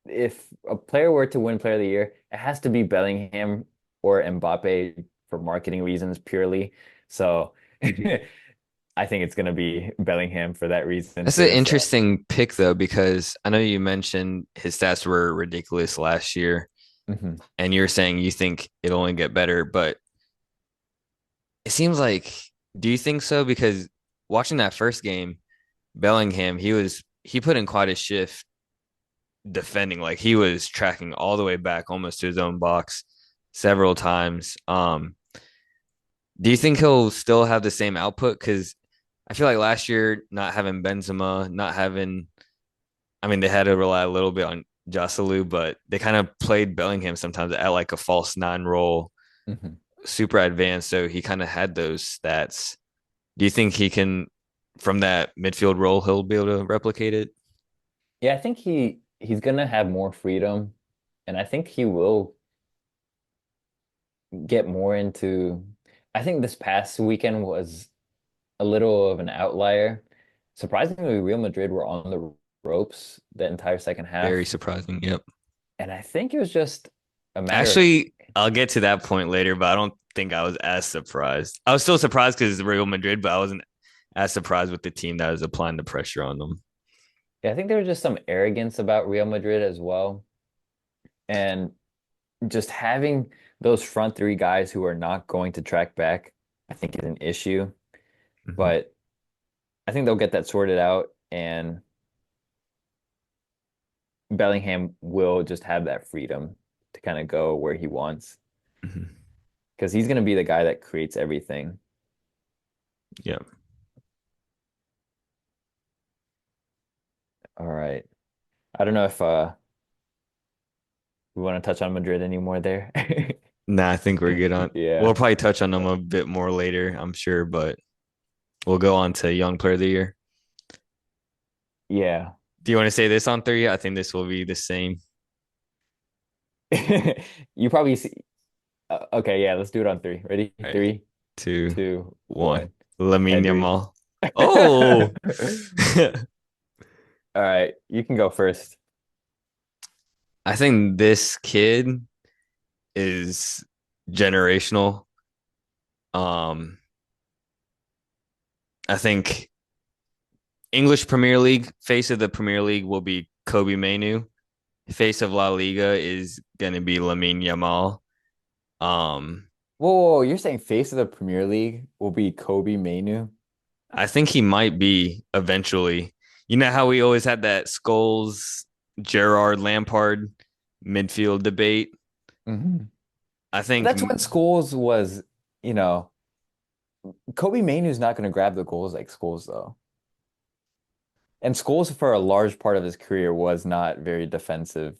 If a player were to win Player of the Year, it has to be Bellingham or Mbappe for marketing reasons purely. So I think it's going to be Bellingham for that reason that's an too. So interesting pick though, because I know you mentioned his stats were ridiculous last year, mhm. and you're saying you think it'll only get better, but it seems like, do you think so? Because watching that first game, Bellingham, he put in quite a shift defending. Like he was tracking all the way back almost to his own box several times. Do you think he'll still have the same output? Because I feel like last year, not having Benzema, not having, I mean, they had to rely a little bit on Joselu, but they kind of played Bellingham sometimes at like a false nine role, Mhm. super advanced. So he kind of had those stats. Do you think he can, from that midfield role, he'll be able to replicate it? Yeah, I think he's going to have more freedom, and I think he will get more into. I think this past weekend was a little of an outlier. Surprisingly, Real Madrid were on the ropes the entire second Very half, surprising. Yep. and I think it was just a matter of. Actually, I'll get to that point later, but I don't think I was as surprised. I was still surprised because it's Real Madrid, but I wasn't as surprised with the team that was applying the pressure on them. Yeah, I think there was just some arrogance about Real Madrid as well. And just having those front three guys who are not going to track back, I think is an issue. Hmm. But I think they'll get that sorted out, and Bellingham will just have that freedom to kind of go where he wants Hmm. because he's going to be the guy that creates everything. Yeah. All right. I don't know if we want to touch on Madrid anymore there. Nah, I think we're good on. Yeah. We'll probably touch on them a bit more later, I'm sure, but we'll go on to Young Player of the Year. Yeah. Do you want to say this on three? I think this will be the same. You probably see. Okay, yeah, let's do it on three. Ready? All right, Three, two, two, one. one. Lamine Pedri. Yamal. Oh, All right, you can go first. I think this kid is generational. Um, I think English Premier League, face of the Premier League will be Kobe Mainu. Face of La Liga is gonna be Lamine Yamal. Um, Whoa, you're saying face of the Premier League will be Kobe Mainu? I think he might be eventually. You know how we always had that Scholes, Gerard, Lampard midfield debate? Hmm. I think That's when Scholes was, you know, Kobe Mainu's not going to grab the goals like Scholes though. And Scholes for a large part of his career was not very defensive,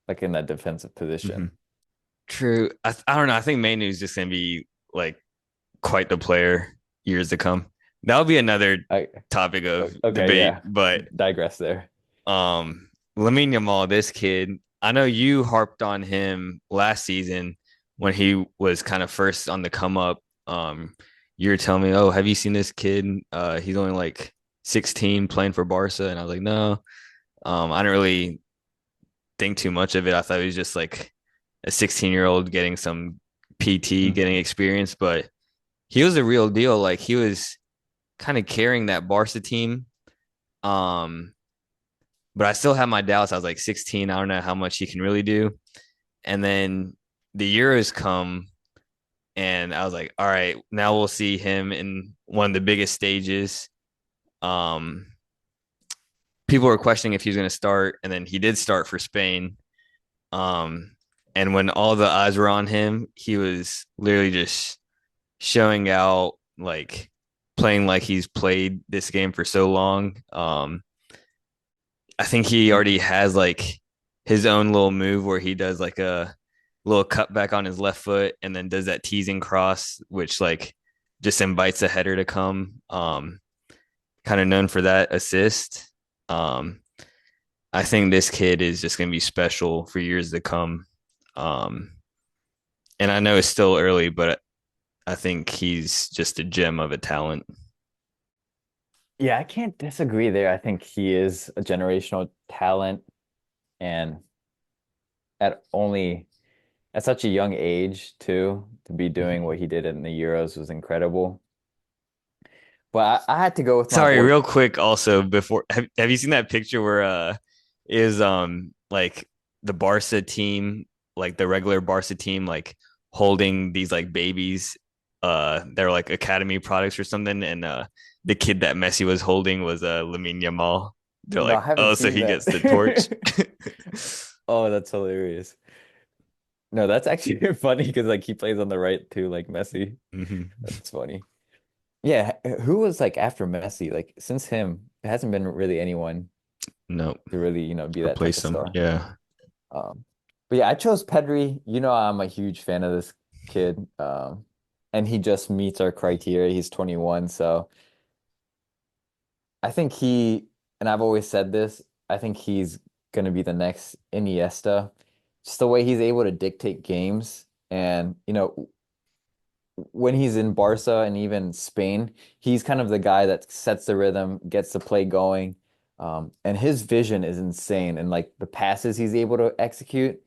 like in that defensive mhm. position. True. I don't know. I think Manu is just gonna be like quite the player years to come. That'll be another I topic of okay, debate. yeah. But Digress there. Lamine Yamal, this kid, I know you harped on him last season when he was kind of first on the come up. You were telling me, "Oh, have you seen this kid? He's only like 16 playing for Barca," and I was like, "No." I didn't really think too much of it. I thought he was just like a 16-year-old getting some PT, getting Hmm. experience, but he was a real deal. Like he was kind of carrying that Barca team. Um, but I still have my doubts. I was like 16. I don't know how much he can really do. And then the Euros come, and I was like, all right, now we'll see him in one of the biggest stages. Um, People were questioning if he was going to start, and then he did start for Spain. Um, and when all the eyes were on him, he was literally just showing out, like playing like he's played this game for so long. I think he already has like his own little move where he does like a little cutback on his left foot and then does that teasing cross, which like just invites a header to come. Kind of known for that assist. Um, I think this kid is just going to be special for years to come. Um, and I know it's still early, but I think he's just a gem of a talent. Yeah, I can't disagree there. I think he is a generational talent and at only at such a young age too, to be doing what he did in the Euros was incredible. But I had to go with my Sorry, boy. real quick. Also, before have you seen that picture where is like the Barca team, like the regular Barca team, like holding these like babies, they're like academy products or something, and the kid that Messi was holding was Lamine Yamal. They're No, I like, haven't oh, so seen he that. gets the torch. Oh, that's hilarious. No, that's actually funny because like he plays on the right too, like Messi. Hmm. That's funny. Yeah, who was like after Messi? Like since him, it hasn't been really anyone Nope, to really, be that type replace of them. star. Yeah. Um, but yeah, I chose Pedri. You know, I'm a huge fan of this kid. And he just meets our criteria. He's 21, so I think and I've always said this, I think he's gonna be the next Iniesta. Just the way he's able to dictate games. And, when he's in Barca and even Spain, he's kind of the guy that sets the rhythm, gets the play going. And his vision is insane. And like the passes he's able to execute,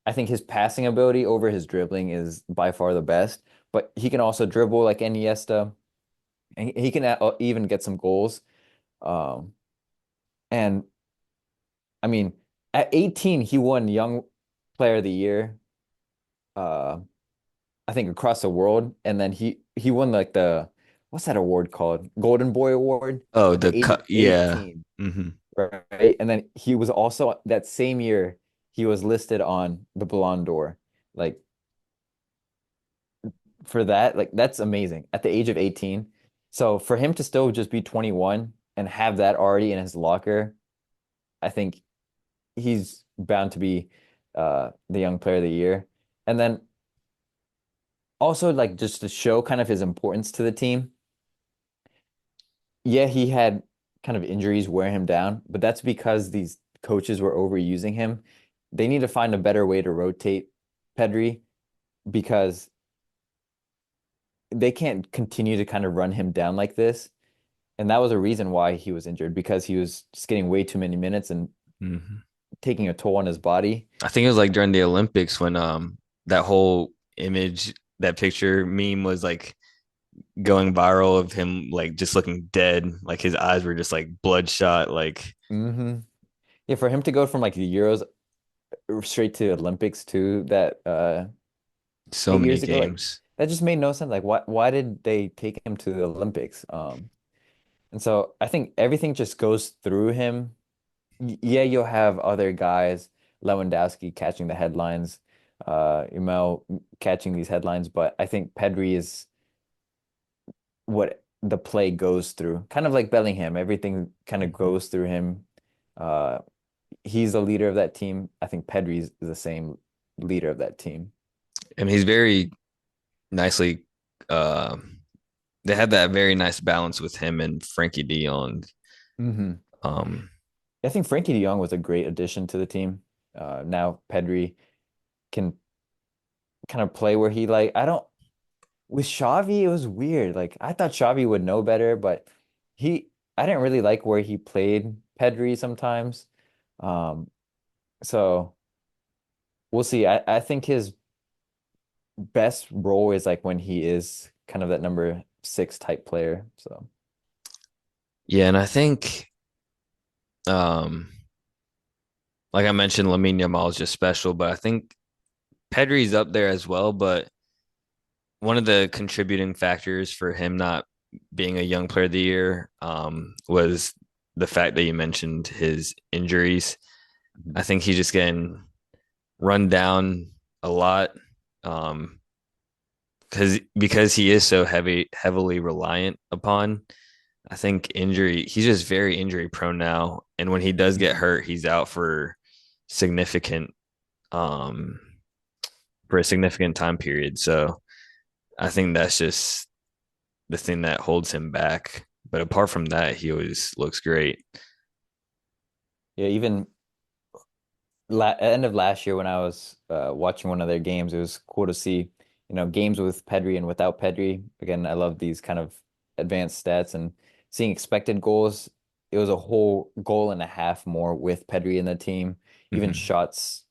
I think his passing ability over his dribbling is by far the best. But he can also dribble like Iniesta, and he can even get some goals. Um, and I mean, at 18, he won Young Player of the Year. Uh, I think across the world, and then he won like the what's that award called? Golden Boy Award Oh, at the the age of cut. Yeah. 18, Hmm. right? And then he was also that same year he was listed on the Ballon d'Or. Like for that, like that's amazing at the age of 18. So for him to still just be 21 and have that already in his locker, I think he's bound to be the young player of the year. And then also like just to show kind of his importance to the team. Yeah, he had kind of injuries wear him down, but that's because these coaches were overusing him. They need to find a better way to rotate Pedri because they can't continue to kind of run him down like this. And that was a reason why he was injured because he was just getting way too many minutes and Mhm. taking a toll on his body. I think it was like during the Olympics when that whole image, that picture meme was like going viral of him like just looking dead, like his eyes were just like bloodshot, like Hmm. Yeah, for him to go from like the Euros straight to Olympics too, that so eight many years ago, like games. that just made no sense. Like why did they take him to the Olympics? And so I think everything just goes through him. Yeah, you'll have other guys, Lewandowski catching the headlines, Emil catching these headlines, but I think Pedri is what the play goes through. Kind of like Bellingham, everything kind of Mhm. goes through him. Uh, he's the leader of that team. I think Pedri is the same leader of that team. And he's very nicely uh they had that very nice balance with him and Frankie De Jong. Hmm. Um I think Frankie de Jong was a great addition to the team. Now Pedri can kind of play where he like. I don't with Xavi, it was weird. Like I thought Xavi would know better, but he I didn't really like where he played Pedri sometimes. Um, so we'll see. I think his best role is like when he is kind of that number six type player. So yeah, and I think um like I mentioned, Lamine Yamal is just special, but I think Pedri's up there as well. But one of the contributing factors for him not being a young player of the year was the fact that you mentioned his injuries. I think he's just getting run down a lot um, because he is so heavily reliant upon. I think injury. He's just very injury prone now, and when he does get Mhm. hurt, he's out significant um, for a significant time period. So I think that's just the thing that holds him back. But apart from that, he always looks great. Yeah, even la end of last year when I was watching one of their games, it was cool to see, games with Pedri and without Pedri. Again, I love these kind of advanced stats and seeing expected goals. It was a whole goal and a half more with Pedri in the team, even Mm-hmm. shots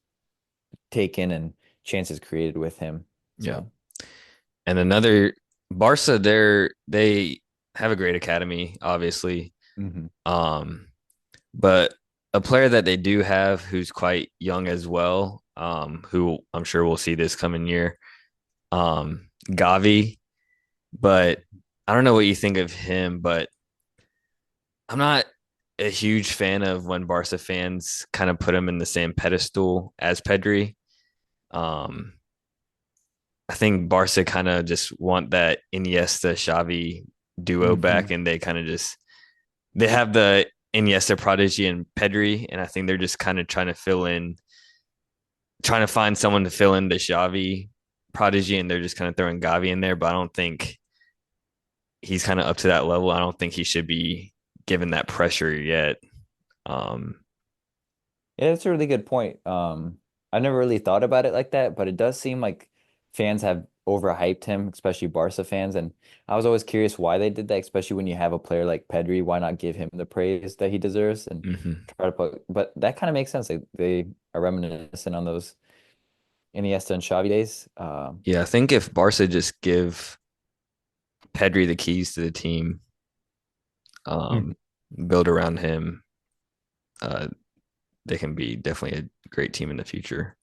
taken and chances created with him. Yeah. So, And another Barca, they have a great academy, obviously. mhm. Um, but a player that they do have who's quite young as well, who I'm sure we'll see this coming year, Gavi. But I don't know what you think of him, but I'm not a huge fan of when Barca fans kind of put him in the same pedestal as Pedri. Um, I think Barca kind of just want that Iniesta Xavi duo back, Hmm. and they kind of just they have the Iniesta prodigy and Pedri, and I think they're just kind of trying to find someone to fill in the Xavi prodigy, and they're just kind of throwing Gavi in there. But I don't think he's kind of up to that level. I don't think he should be given that pressure yet. Um, Yeah, that's a really good point. I never really thought about it like that, but it does seem like fans have overhyped him, especially Barca fans. And I was always curious why they did that, especially when you have a player like Pedri. Why not give him the praise that he deserves and mhm. try to put, but that kind of makes sense. Like they are reminiscent on those Iniesta and Xavi days. Yeah, I think if Barca just give Pedri the keys to the team, Mhm. um, build around him, uh, they can be definitely a great team in the future.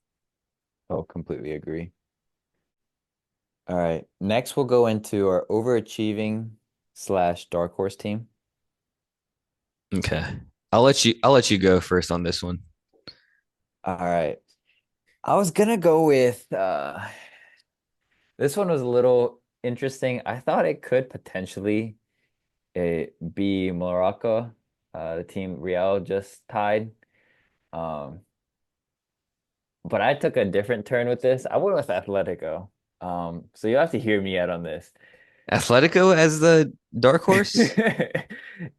Oh, completely agree. All right. Next, we'll go into our overachieving slash dark horse team. Okay. I'll let you go first on this one. All right. I was gonna go with this one was a little interesting. I thought it could potentially be Morocco. The team Real just tied. Um, but I took a different turn with this. I went with Atletico. So you'll have to hear me out on this. Atletico as the dark horse?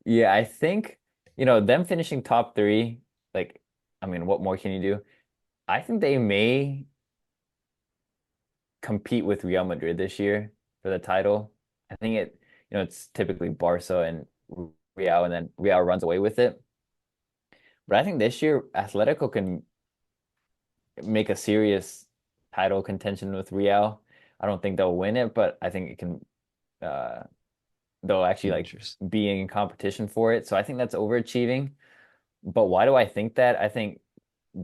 Yeah, I think, them finishing top three, like, I mean, what more can you do? I think they may compete with Real Madrid this year for the title. I think it's typically Barca and Real, and then Real runs away with it. But I think this year Atletico can make a serious title contention with Real. I don't think they'll win it, but I think it can uh they'll actually like Interesting. be in competition for it. So I think that's overachieving. But why do I think that? I think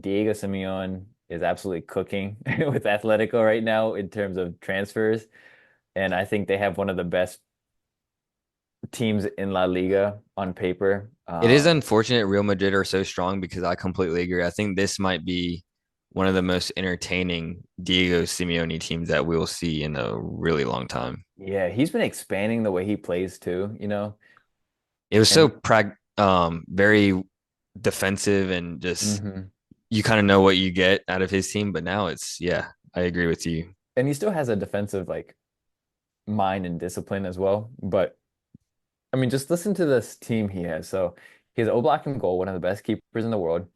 Diego Simeone is absolutely cooking with Atletico right now in terms of transfers. And I think they have one of the best teams in La Liga on paper. It is unfortunate Real Madrid are so strong because I completely agree. I think this might be one of the most entertaining Diego Simeone teams that we'll see in a really long time. Yeah, he's been expanding the way he plays too. It was so And very defensive and just mhm. you kind of know what you get out of his team, but now it's yeah, I agree with you. And he still has a defensive like mind and discipline as well. But I mean, just listen to this team he has. So he has Oblak in goal, one of the best keepers in the world.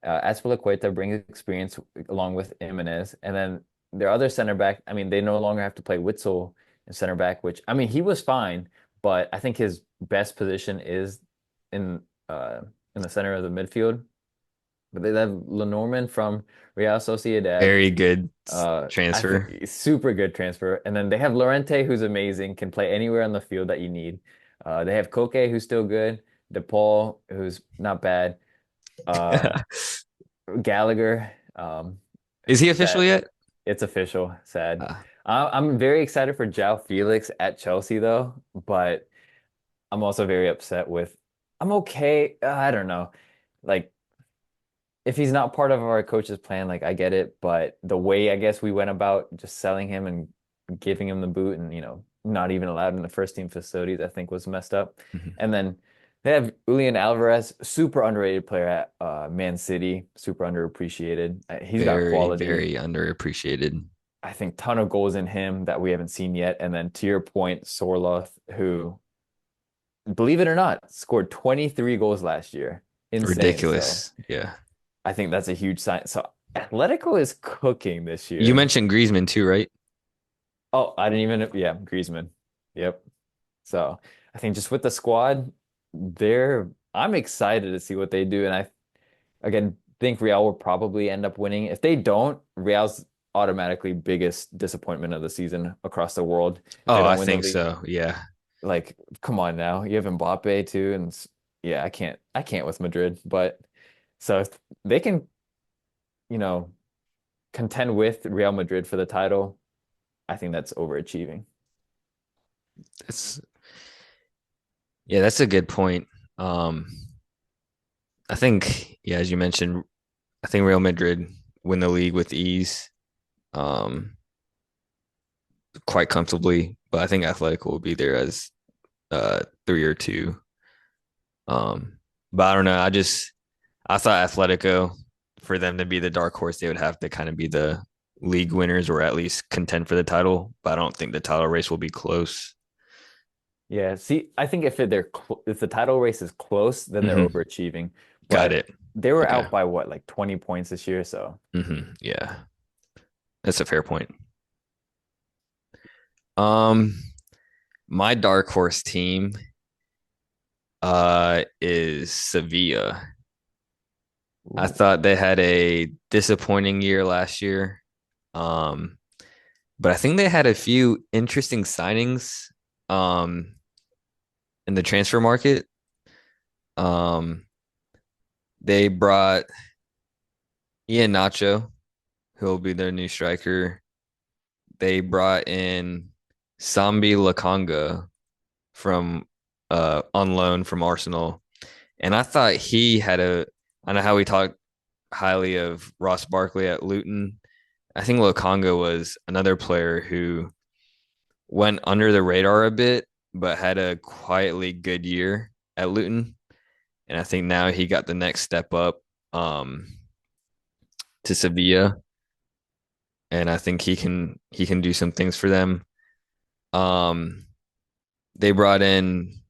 Azpilicueta brings experience along with Jimenez, and then their other center back. I mean, they no longer have to play Witzel in center back, which I mean he was fine, but I think his best position is in uh in the center of the midfield. But they have Lenormand from Real Sociedad. Very good I think transfer. super good transfer. And then they have Lorente, who's amazing, can play anywhere on the field that you need. They have Koke, who's still good. DePaul, who's not bad. Uh, Gallagher. Is he official Sad. yet? It's official. Sad. Uh, I'm very excited for João Felix at Chelsea though, but I'm also very upset with. I'm okay. I don't know. Like if he's not part of our coach's plan, like I get it, but the way I guess we went about just selling him and giving him the boot and not even allowed in the first team facilities, I think was messed up. mhm. And then they have Julian Alvarez, super underrated player at Man City, super underappreciated. He's got Very, quality. very underappreciated. I think ton of goals in him that we haven't seen yet. And then to your point, Sorloth, who, believe it or not, scored 23 goals last year. Insane. So Ridiculous. Yeah. I think that's a huge sign. So Atletico is cooking this You year. mentioned Griezmann too, right? Oh, I didn't even, yeah, Griezmann. Yep. So I think just with the squad, I'm excited to see what they do. And I, again, think Real will probably end up winning. If they don't, Real's automatically biggest disappointment of the season across the world if they Oh, I don't win the think league. so. Yeah. Like, come on now. You have Mbappe too, and yeah, I can't with Madrid. But so if they can, you know, contend with Real Madrid for the title, I think that's overachieving. It's yeah, that's a good point. Um, I think, yeah, as you mentioned, I think Real Madrid win the league with ease, um, quite comfortably. But I think Atletico will be there as three or two. But I don't know. I thought Atletico for them to be the dark horse, they would have to kind of be the league winners or at least contend for the title. But I don't think the title race will be close. Yeah, see, I think if the title race is close, then they're Hmm. overachieving. Got But it. they were Okay. out by what, like 20 points this year, so Yeah, that's a fair point. Um, my dark horse team is Sevilla. I ooh. thought they had a disappointing year last year. Um, but I think they had a few interesting signings um in the transfer market. Um, they brought Ian Nacho, who will be their new striker. They brought in Sambi Lakanga from on loan from Arsenal. And I thought he had I know how we talked highly of Ross Barkley at Luton. I think Lokanga was another player who went under the radar a bit, but had a quietly good year at Luton. And I think now he got the next step up. um, to Sevilla, and I think he can do some things for them. Um, they brought in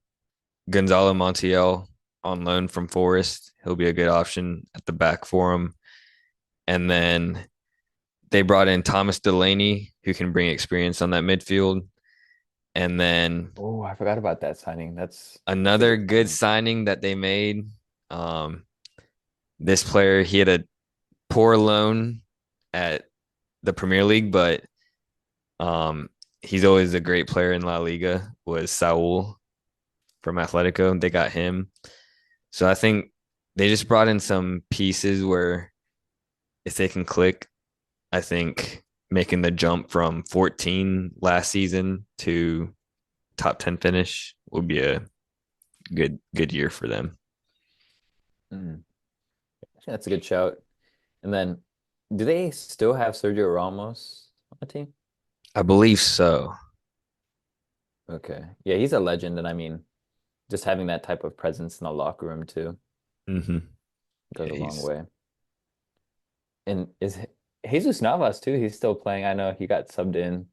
Gonzalo Montiel on loan from Forest. He'll be a good option at the back for him. And then they brought in Thomas Delaney, who can bring experience on that midfield. And then Oh, I forgot about that signing. That's a another good good signing. signing that they made. Um, this player, he had a poor loan at the Premier League, but um, he's always a great player in La Liga. Was Saul from Atletico? They got him, so I think they just brought in some pieces where if they can click, I think making the jump from 14 last season to top 10 finish would be a good year for them. Mm, that's a good shout. And then, do they still have Sergio Ramos on the team? I believe so. Okay. Yeah, he's a legend, and I mean, just having that type of presence in the locker room too Mm-hmm. goes Yeah, a long he's way. And is Jesus Navas too? He's still playing. I know he got subbed in.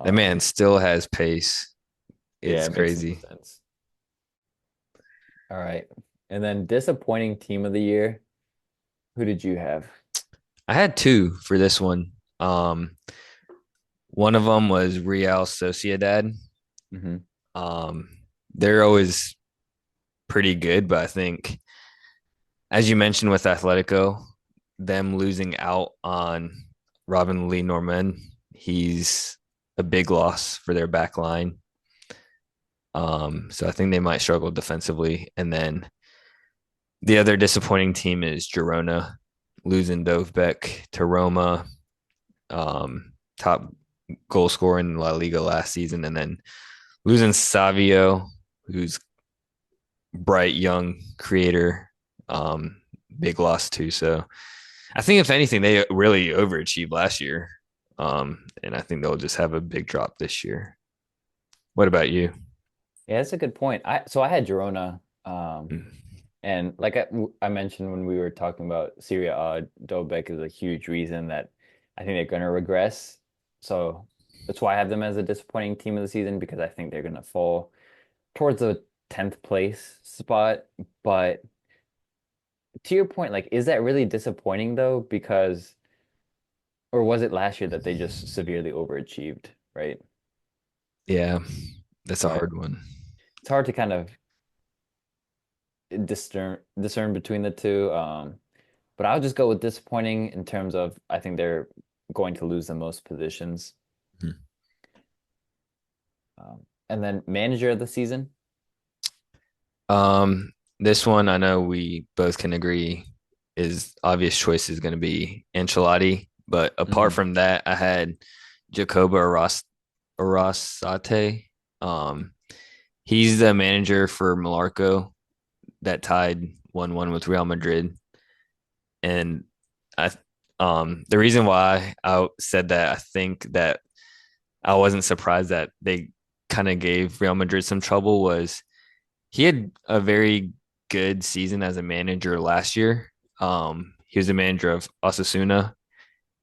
that Um, man still has pace. yeah, It's it makes no crazy. sense. All right. And then disappointing team of the year. Who did you have? I had two for this one. One of them was Real Sociedad. Hmm. Um, they're always pretty good, but I think, as you mentioned with Atletico, them losing out on Robin Lee Norman, he's a big loss for their back line. So I think they might struggle defensively. And then the other disappointing team is Girona, losing Dovbeck to Roma, top goal scorer in La Liga last season, and then losing Savio, who's bright young creator, big loss too. So I think if anything, they really overachieved last year, and I think they'll just have a big drop this year. What about you? Yeah, that's a good point. I had Girona, Mm. and like I mentioned when we were talking about Serie A, Dobek is a huge reason that I think they're going to regress. So that's why I have them as a disappointing team of the season because I think they're going to fall towards a 10th place spot. But to your point, like, is that really disappointing though? Because, or was it last year that they just severely overachieved, right? Yeah, that's a So hard one. it's hard to kind of discern between the two. But I'll just go with disappointing in terms of I think they're going to lose the most positions. And then manager of the season. This one I know we both can agree is obvious choice is going to be Ancelotti, but apart Hmm. from that, I had Jacoba Arrasate. Um, he's the manager for Mallorca that tied 1-1 with Real Madrid, and I the reason why I said that I think that I wasn't surprised that they kind of gave Real Madrid some trouble was he had a very good season as a manager last year. He was a manager of Osasuna,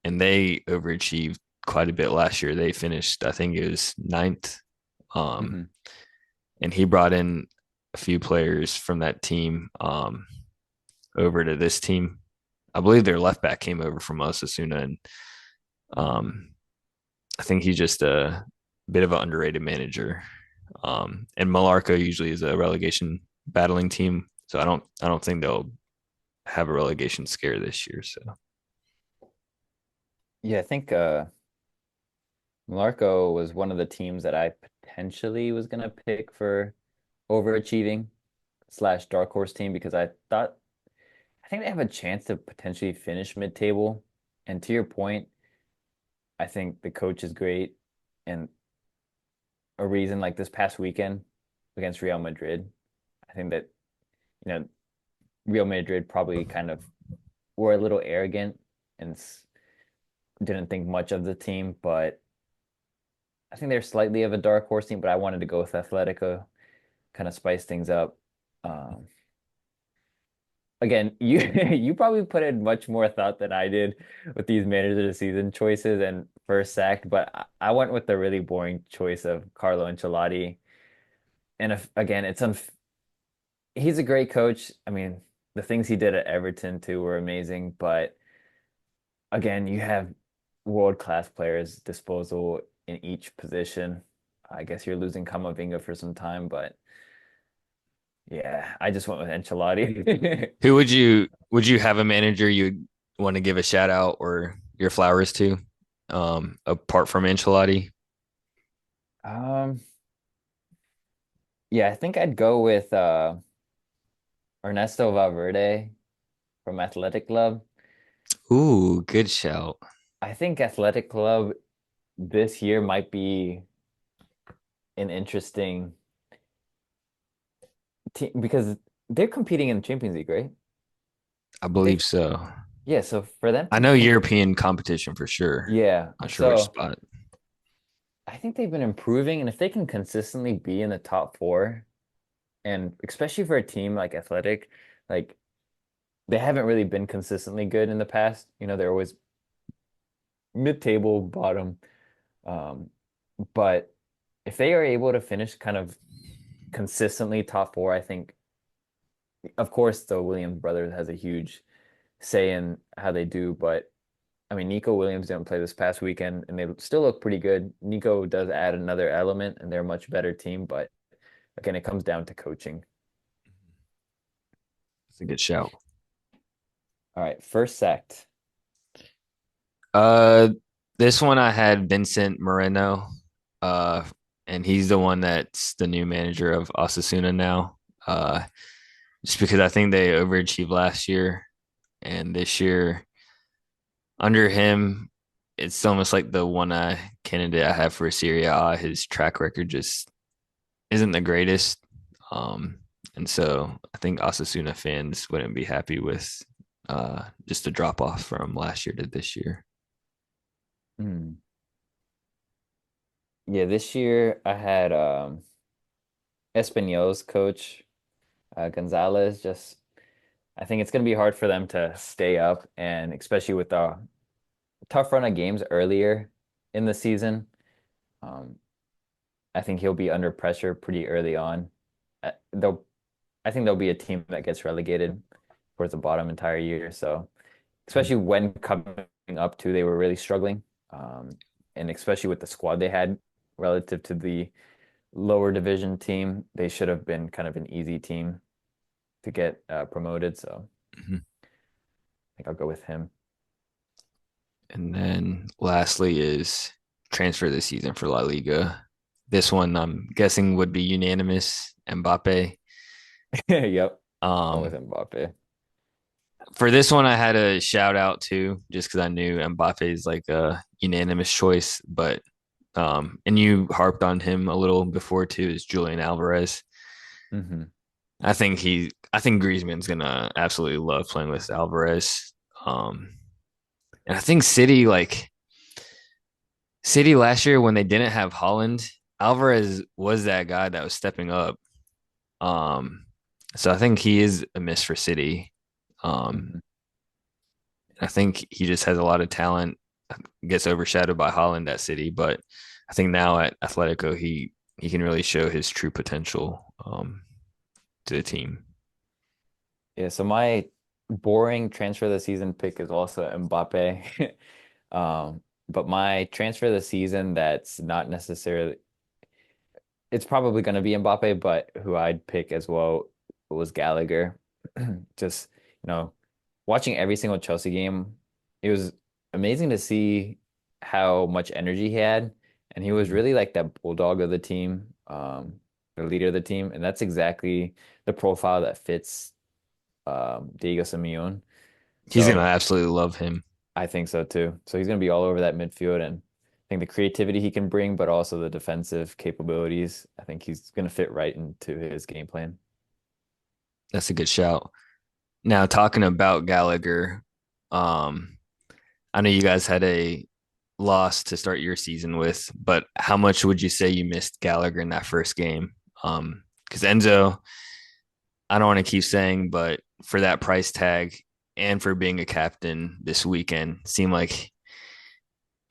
and they overachieved quite a bit last year. They finished, I think it was ninth. Um, Hmm. and he brought in a few players from that team over to this team. I believe their left back came over from Osasuna, and um, I think he's just a bit of an underrated manager. And Mallorca usually is a relegation battling team, so I don't think they'll have a relegation scare this year. So Yeah, I think Marco was one of the teams that I potentially was gonna pick for overachieving slash dark horse team because I think they have a chance to potentially finish mid-table. And to your point, I think the coach is great. And a reason like this past weekend against Real Madrid, I think that, you know, Real Madrid probably kind of were a little arrogant and didn't think much of the team, but I think they're slightly of a dark horse team, but I wanted to go with Atletico, kind of spice things up. Um, again, you you probably put in much more thought than I did with these manager of the season choices and first sacked, but I went with the really boring choice of Carlo Ancelotti. And if, again, he's a great coach. I mean, the things he did at Everton too were amazing, but again, you have world-class players disposal in each position. I guess you're losing Kamavinga for some time, but yeah, I just went with Ancelotti. Who would you have a manager you want to give a shout out or your flowers to, apart from Ancelotti? Um, yeah, I think I'd go with Ernesto Valverde from Athletic Club. Ooh, good shout. I think Athletic Club this year might be an interesting team because they're competing in the Champions League, right? I They believe so. Yeah, so for them I to know com European competition for sure. yeah, Not sure which so spot. I think they've been improving, and if they can consistently be in the top four, and especially for a team like Athletic, like they haven't really been consistently good in the past. They're always mid-table, bottom. Um, but if they are able to finish kind of consistently top four, I think, of course, the Williams brothers has a huge say in how they do. But I mean, Nico Williams didn't play this past weekend, and they still look pretty good. Nico does add another element, and they're a much better team. But again, it comes down to coaching. That's a good shout. All right, first sacked. Uh, this one I had Vincent Moreno, uh, and he's the one that's the new manager of Osasuna now. Just because I think they overachieved last year, and this year under him, it's almost like the one candidate I have for Serie A. His track record just isn't the greatest, um, and so I think Osasuna fans wouldn't be happy with just a drop off from last year to this year. Hmm. Yeah, this year I had Espanyol's coach, Gonzalez. Just I think it's going to be hard for them to stay up, and especially with the tough run of games earlier in the season. Um, I think he'll be under pressure pretty early on. They'll, I think there'll be a team that gets relegated towards the bottom entire year. So, especially when coming up to, they were really struggling, and especially with the squad they had relative to the lower division team, they should have been kind of an easy team to get promoted. So, Mhm. I think I'll go with him. And then lastly is transfer this season for La Liga. This one I'm guessing would be unanimous. Mbappe. Yep, going with Um, Mbappe. for this one, I had a shout out too, just because I knew Mbappe is like a unanimous choice. But and you harped on him a little before too, is Julian Alvarez. Hmm. I think Griezmann's gonna absolutely love playing with Alvarez. Um, and I think City last year when they didn't have Holland, Alvarez was that guy that was stepping up. Um, so I think he is a miss for City. Um, Hmm. I think he just has a lot of talent, gets overshadowed by Holland at City, but I think now at Atletico he can really show his true potential to the team. Yeah, so my boring transfer of the season pick is also Mbappe. But my transfer of the season that's not necessarily it's probably going to be Mbappe, but who I'd pick as well was Gallagher. Just, watching every single Chelsea game, it was amazing to see how much energy he had. And he was really like that bulldog of the team, the leader of the team. And that's exactly the profile that fits Diego Simeone. He's gonna So absolutely love him. I think so too. So he's going to be all over that midfield, and I think the creativity he can bring, but also the defensive capabilities, I think he's going to fit right into his game plan. That's a good shout. Now talking about Gallagher, um, I know you guys had a loss to start your season with, but how much would you say you missed Gallagher in that first game? Because Enzo, I don't want to keep saying, but for that price tag and for being a captain this weekend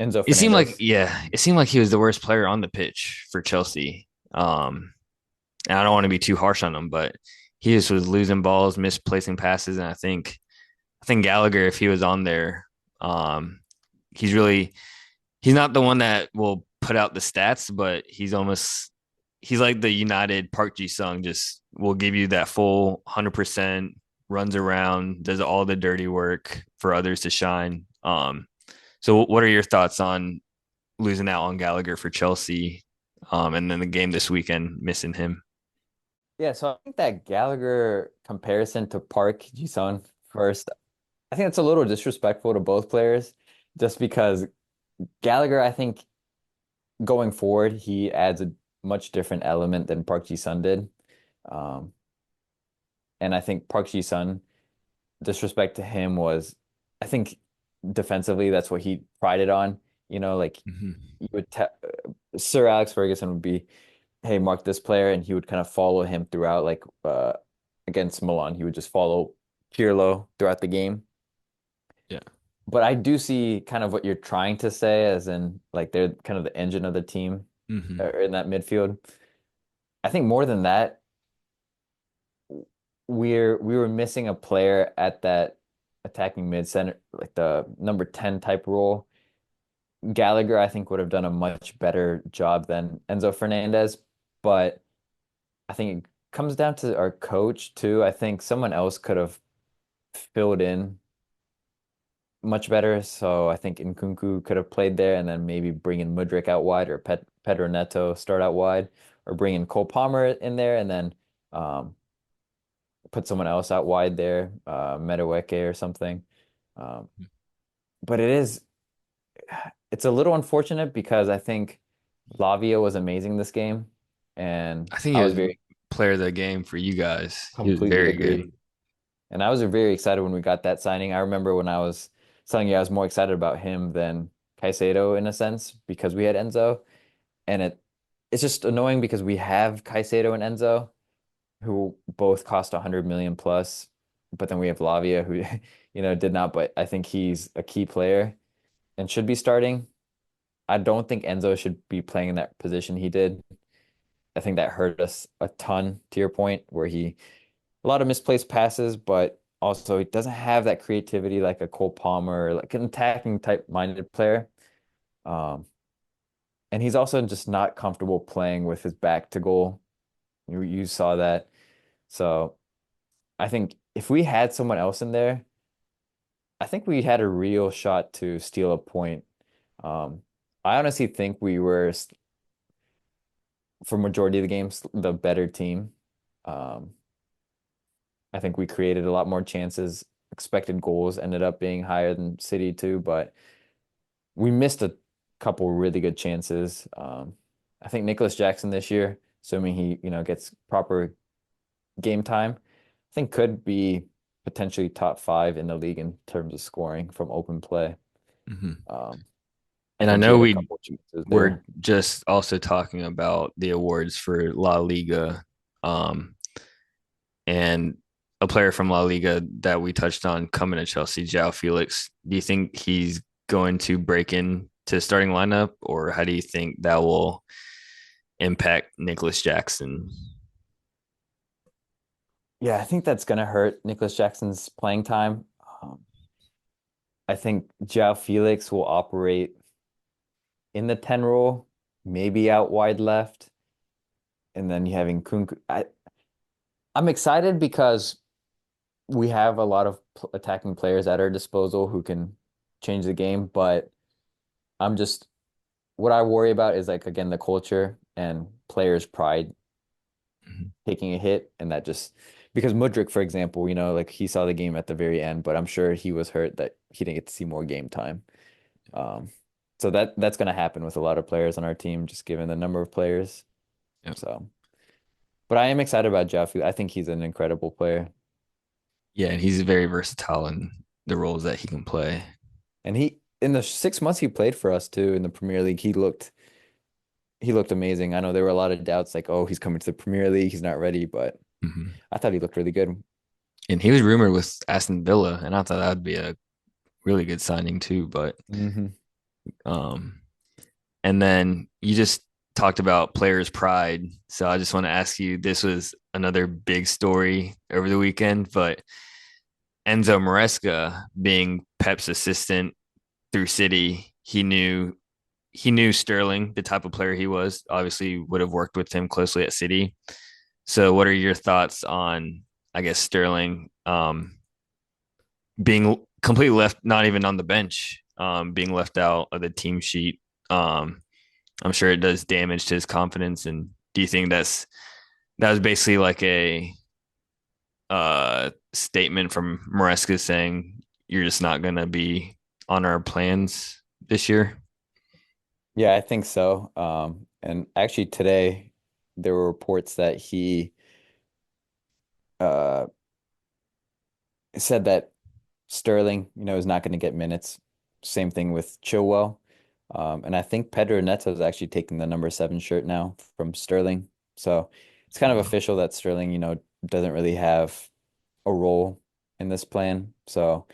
Enzo it seemed like Fernandez. yeah, it seemed like he was the worst player on the pitch for Chelsea. And I don't want to be too harsh on him, but he just was losing balls, misplacing passes, and I think Gallagher, if he was on there, um, he's really he's not the one that will put out the stats, but he's like the United Park Ji Sung, just will give you that full 100%, runs around, does all the dirty work for others to shine. So what are your thoughts on losing out on Gallagher for Chelsea, and then the game this weekend missing him? Yeah, so I think that Gallagher comparison to Park Ji-sung first, I think it's a little disrespectful to both players, just because Gallagher, I think going forward, he adds a much different element than Park Ji-sung did. Um, and I think Park Ji-sung, disrespect to him was, I think defensively, that's what he prided on. Like Mm-hmm. you would te Sir Alex Ferguson would be, hey, mark this player, and he would kind of follow him throughout, like against Milan, he would just follow Pirlo throughout the game. Yeah. But I do see kind of what you're trying to say, as in like they're kind of the engine of the team Mm-hmm. in that midfield. I think more than that, we were missing a player at that attacking mid center, like the number 10 type role. Gallagher, I think, would have done a much better job than Enzo Fernandez, but I think it comes down to our coach too. I think someone else could have filled in much better. So I think Nkunku could have played there, and then maybe bring in Mudryk out wide, or Pedro Neto start out wide, or bring in Cole Palmer in there, and then um, put someone else out wide there, Madueke or something. Um, but it's a little unfortunate because I think Lavia was amazing this game, and I think he I was was very player of the game for you guys. He was completely very good. agree. And I was very excited when we got that signing. I remember when I was telling you I was more excited about him than Caicedo in a sense because we had Enzo, and it's just annoying because we have Caicedo and Enzo who both cost 100 million plus, but then we have Lavia who did not, but I think he's a key player and should be starting. I don't think Enzo should be playing in that position he did. I think that hurt us a ton, to your point, where a lot of misplaced passes, but also he doesn't have that creativity like a Cole Palmer, or like an attacking type minded player. Um, and he's also just not comfortable playing with his back to goal. You saw that. So I think if we had someone else in there, I think we had a real shot to steal a point. Um, I honestly think we were, for majority of the games, the better team. Um, I think we created a lot more chances. Expected goals ended up being higher than City too, but we missed a couple really good chances. I think Nicholas Jackson this year, assuming he, gets proper game time, I think could be potentially top five in the league in terms of scoring from open play. Mm-hmm. Um, I And I think he know had a we couple chances were there. just also talking about the awards for La Liga, um, and a player from La Liga that we touched on coming to Chelsea, João Felix. Do you think he's going to break into starting lineup, or how do you think that will impact Nicholas Jackson? Yeah, I think that's gonna hurt Nicholas Jackson's playing time. Um, I think João Felix will operate in the 10 role, maybe out wide left, and then you having Kunku. I'm excited because we have a lot of attacking players at our disposal who can change the game, but I'm just what I worry about is like again the culture and players' pride Mm-hmm. taking a hit, and that just because Mudryk, for example, like he saw the game at the very end, but I'm sure he was hurt that he didn't get to see more game time. Um, so that's going to happen with a lot of players on our team, just given the number of players. Yep. So, but I am excited about Jeff. I think he's an incredible player, Yeah, and he's very versatile in the roles that he can play. and he in the 6 months he played for us too in the Premier League, he looked amazing. I know there were a lot of doubts, like, oh, he's coming to the Premier League, he's not ready, but Mm-hmm. I thought he looked really good. And he was rumored with Aston Villa, and I thought that would be a really good signing too. But Hmm. um, and then you just talked about players' pride. So I just want to ask you, this was another big story over the weekend, but Enzo Maresca being Pep's assistant through City, he knew Sterling, the type of player he was. Obviously, would have worked with him closely at City. So, what are your thoughts on, I guess, Sterling being completely left, not even on the bench, being left out of the team sheet? Um, I'm sure it does damage to his confidence. And do you think that was basically like a statement from Maresca saying you're just not going to be on our plans this year? Yeah, I think so. And actually today there were reports that he uh said that Sterling, is not going to get minutes. Same thing with Chilwell. And I think Pedro Neto is actually taking the number 7 shirt now from Sterling. So it's kind of Uh, official that Sterling, doesn't really have a role in this plan. So,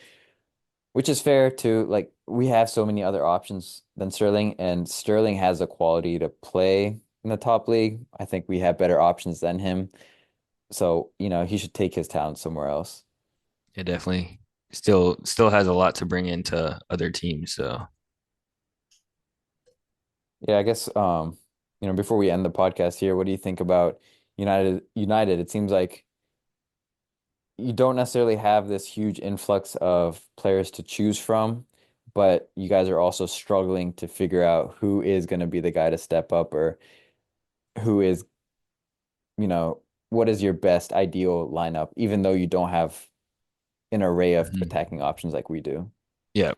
which is fair too. Like we have so many other options than Sterling, and Sterling has the quality to play in the top league. I think we have better options than him. So, he should take his talent somewhere else. it definitely still has a lot to bring into other teams. So Yeah, I guess before we end the podcast here, what do you think about United? It seems like you don't necessarily have this huge influx of players to choose from, but you guys are also struggling to figure out who is going to be the guy to step up or who is, you know, what is your best ideal lineup, even though you don't have an array of mhm. attacking options like we do. Yeah.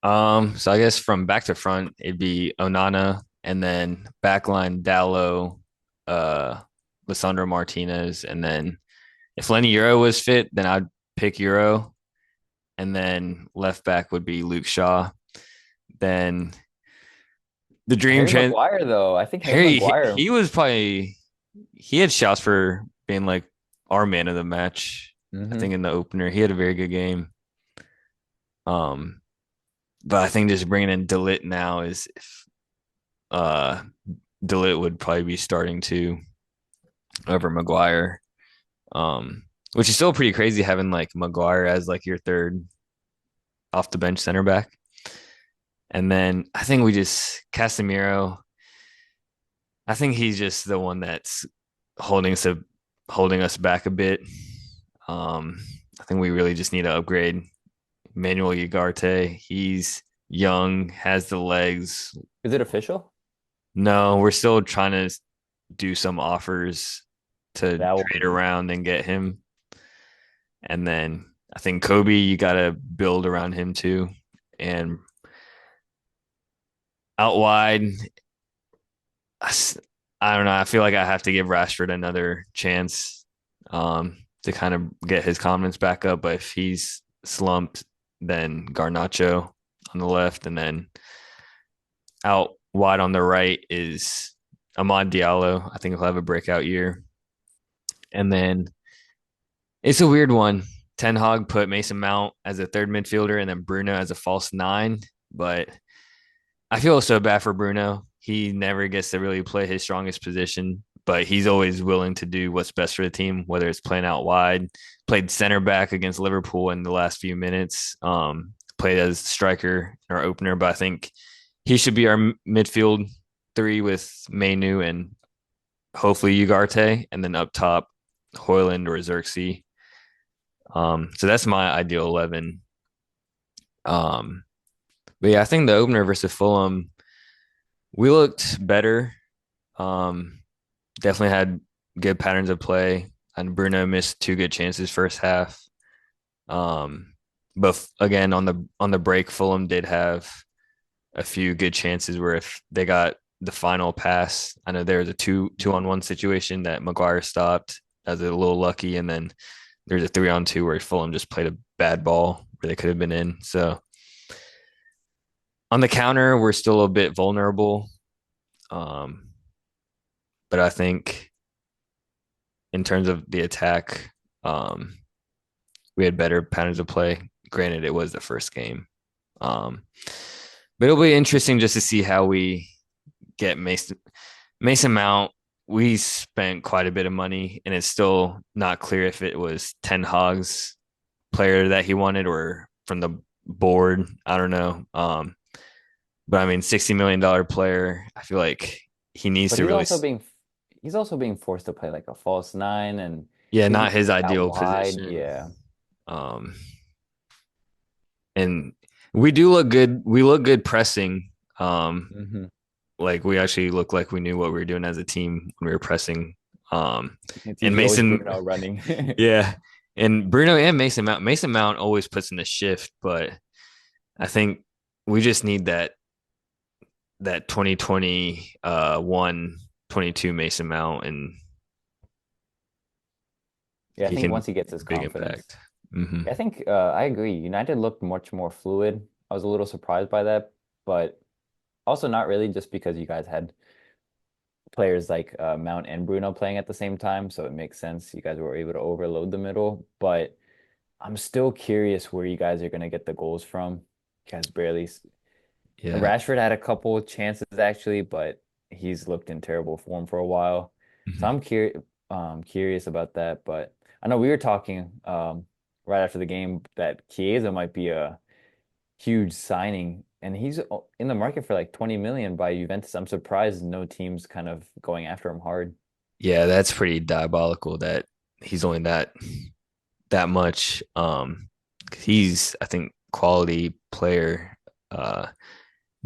So I guess from back to front, it'd be Onana and then backline Dallo, uh, Lissandro Martinez, and then if Lenny Euro was fit, then I'd pick Euro, and then left back would be Luke Shaw. Then the dream Harry trend Maguire, though, I think Harry Harry Maguire. he was probably he had shots for being like our man of the match. I Hmm. think in the opener he had a very good game. Um, but I think just bringing in Delit now is if uh Delit would probably be starting to over Maguire. Um, which is still pretty crazy having like Maguire as like your third off the bench center back. And then I think we just Casemiro. I think he's just the one that's holding us holding us back a bit. Um, I think we really just need to upgrade Manuel Ugarte. He's young, has the legs. Is it official? No, we're still trying to do some offers to That will trade be. around and get him. And then I think Kobe, you got to build around him too. And out wide, I don't know. I feel like I have to give Rashford another chance to kind of get his confidence back up. But if he's slumped, then Garnacho on the left, and then out wide on the right is Ahmad Diallo. I think he'll have a breakout year. And then it's a weird one. Ten Hag put Mason Mount as a third midfielder and then Bruno as a false nine. But I feel so bad for Bruno. He never gets to really play his strongest position, but he's always willing to do what's best for the team, whether it's playing out wide, played center back against Liverpool in the last few minutes, played as striker or opener, but I think he should be our midfield three with Mainu and hopefully Ugarte, and then up top, Hoyland or Zirkzee. So that's my ideal 11. Um, but yeah, I think the opener versus Fulham, we looked better. Um, definitely had good patterns of play, and Bruno missed two good chances first half. Um, but again, on the break, Fulham did have a few good chances where if they got the final pass, I know there was a two on one situation that Maguire stopped as a little lucky, and then there's a 3-on-2 where Fulham just played a bad ball where they could have been in. So on the counter, we're still a bit vulnerable. Um, but I think in terms of the attack. we had better patterns of play. Granted, it was the first game. Um, but it'll be interesting just to see how we get Mason Mount. We spent quite a bit of money, and it's still not clear if it was Ten Hag's player that he wanted or from the board. I don't know. But I mean, $60 million player. I feel like he needs But to really, he's also being forced to play like a false nine, and yeah, he's not his out ideal wide. position. Yeah. Um, and we do look good. We look good pressing. Um, Hmm. like we actually look like we knew what we were doing as a team when we were pressing. It's And usually always Mason, Bruno running. yeah, and Bruno and Mason Mount. Mason Mount always puts in the shift, but I think we just need that 2020 1 22 Mason Mount, and Yeah, I he think can once he gets his big confidence. impact. Hmm. I think I agree. United looked much more fluid. I was a little surprised by that, but also not really just because you guys had players like Mount and Bruno playing at the same time, so it makes sense. You guys were able to overload the middle, but I'm still curious where you guys are going to get the goals from. You guys barely. Yeah. Rashford had a couple chances actually, but he's looked in terrible form for a while. So Hmm. I'm curious about that. But I know we were talking right after the game that Chiesa might be a huge signing, and he's in the market for like 20 million by Juventus. I'm surprised no team's kind of going after him hard. Yeah, that's pretty diabolical that he's only that much. He's, I think, quality player.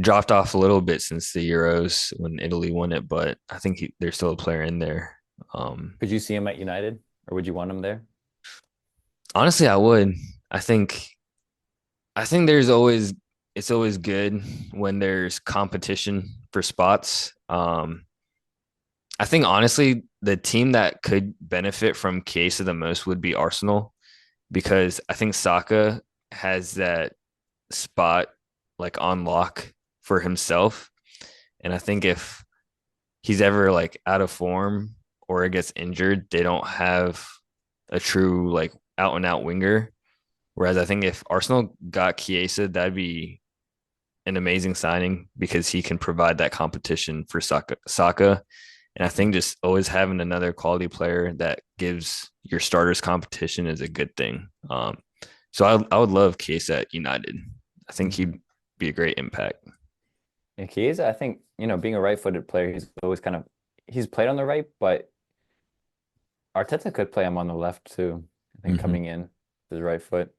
Dropped off a little bit since the Euros when Italy won it, but I think there's still a player in there. Um, Could you see him at United, or would you want him there? Honestly, I would. I think I think there's always it's always good when there's competition for spots. I think honestly, the team that could benefit from Chiesa the most would be Arsenal because I think Saka has that spot like on lock for himself. And I think if he's ever like out of form or gets injured, they don't have a true like out and out winger. Whereas I think if Arsenal got Chiesa, that'd be an amazing signing because he can provide that competition for Saka. And I think just always having another quality player that gives your starters competition is a good thing. So I would love Chiesa at United. I think Hmm. he'd be a great impact. And Chiesa, I think, being a right-footed player, he's played on the right, but Arteta could play him on the left too. I think Hmm. coming in with his right foot.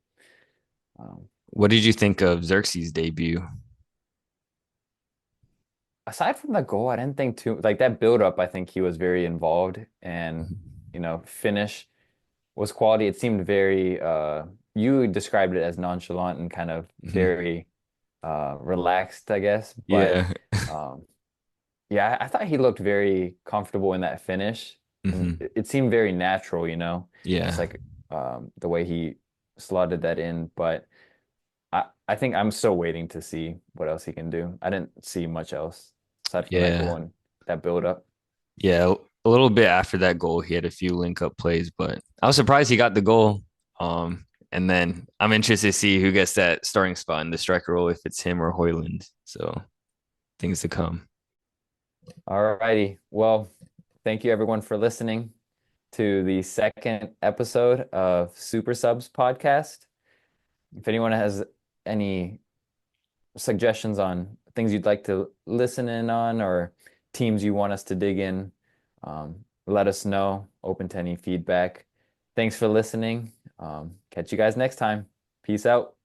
Um, What did you think of Zirkzee's debut? Aside from the goal, I didn't think too like that build up. I think he was very involved, and finish was quality. It seemed very. You described it as nonchalant and kind of Mhm. very relaxed, I guess. But Yeah. um, yeah, I thought he looked very comfortable in that finish, and Hmm. it seemed very natural. Just Yeah. like the way he slotted that in. But I think I'm still waiting to see what else he can do. I didn't see much else aside from that goal Yeah. and that build up. Yeah. A little bit after that goal, he had a few link up plays, but I was surprised he got the goal. And then I'm interested to see who gets that starting spot in the striker role, if it's him or Hoyland. So things to come. All righty. Well, thank you everyone for listening to the second episode of Super Subs podcast. If anyone has any suggestions on things you'd like to listen in on or teams you want us to dig in, let us know. Open to any feedback. Thanks for listening. Catch you guys next time. Peace out.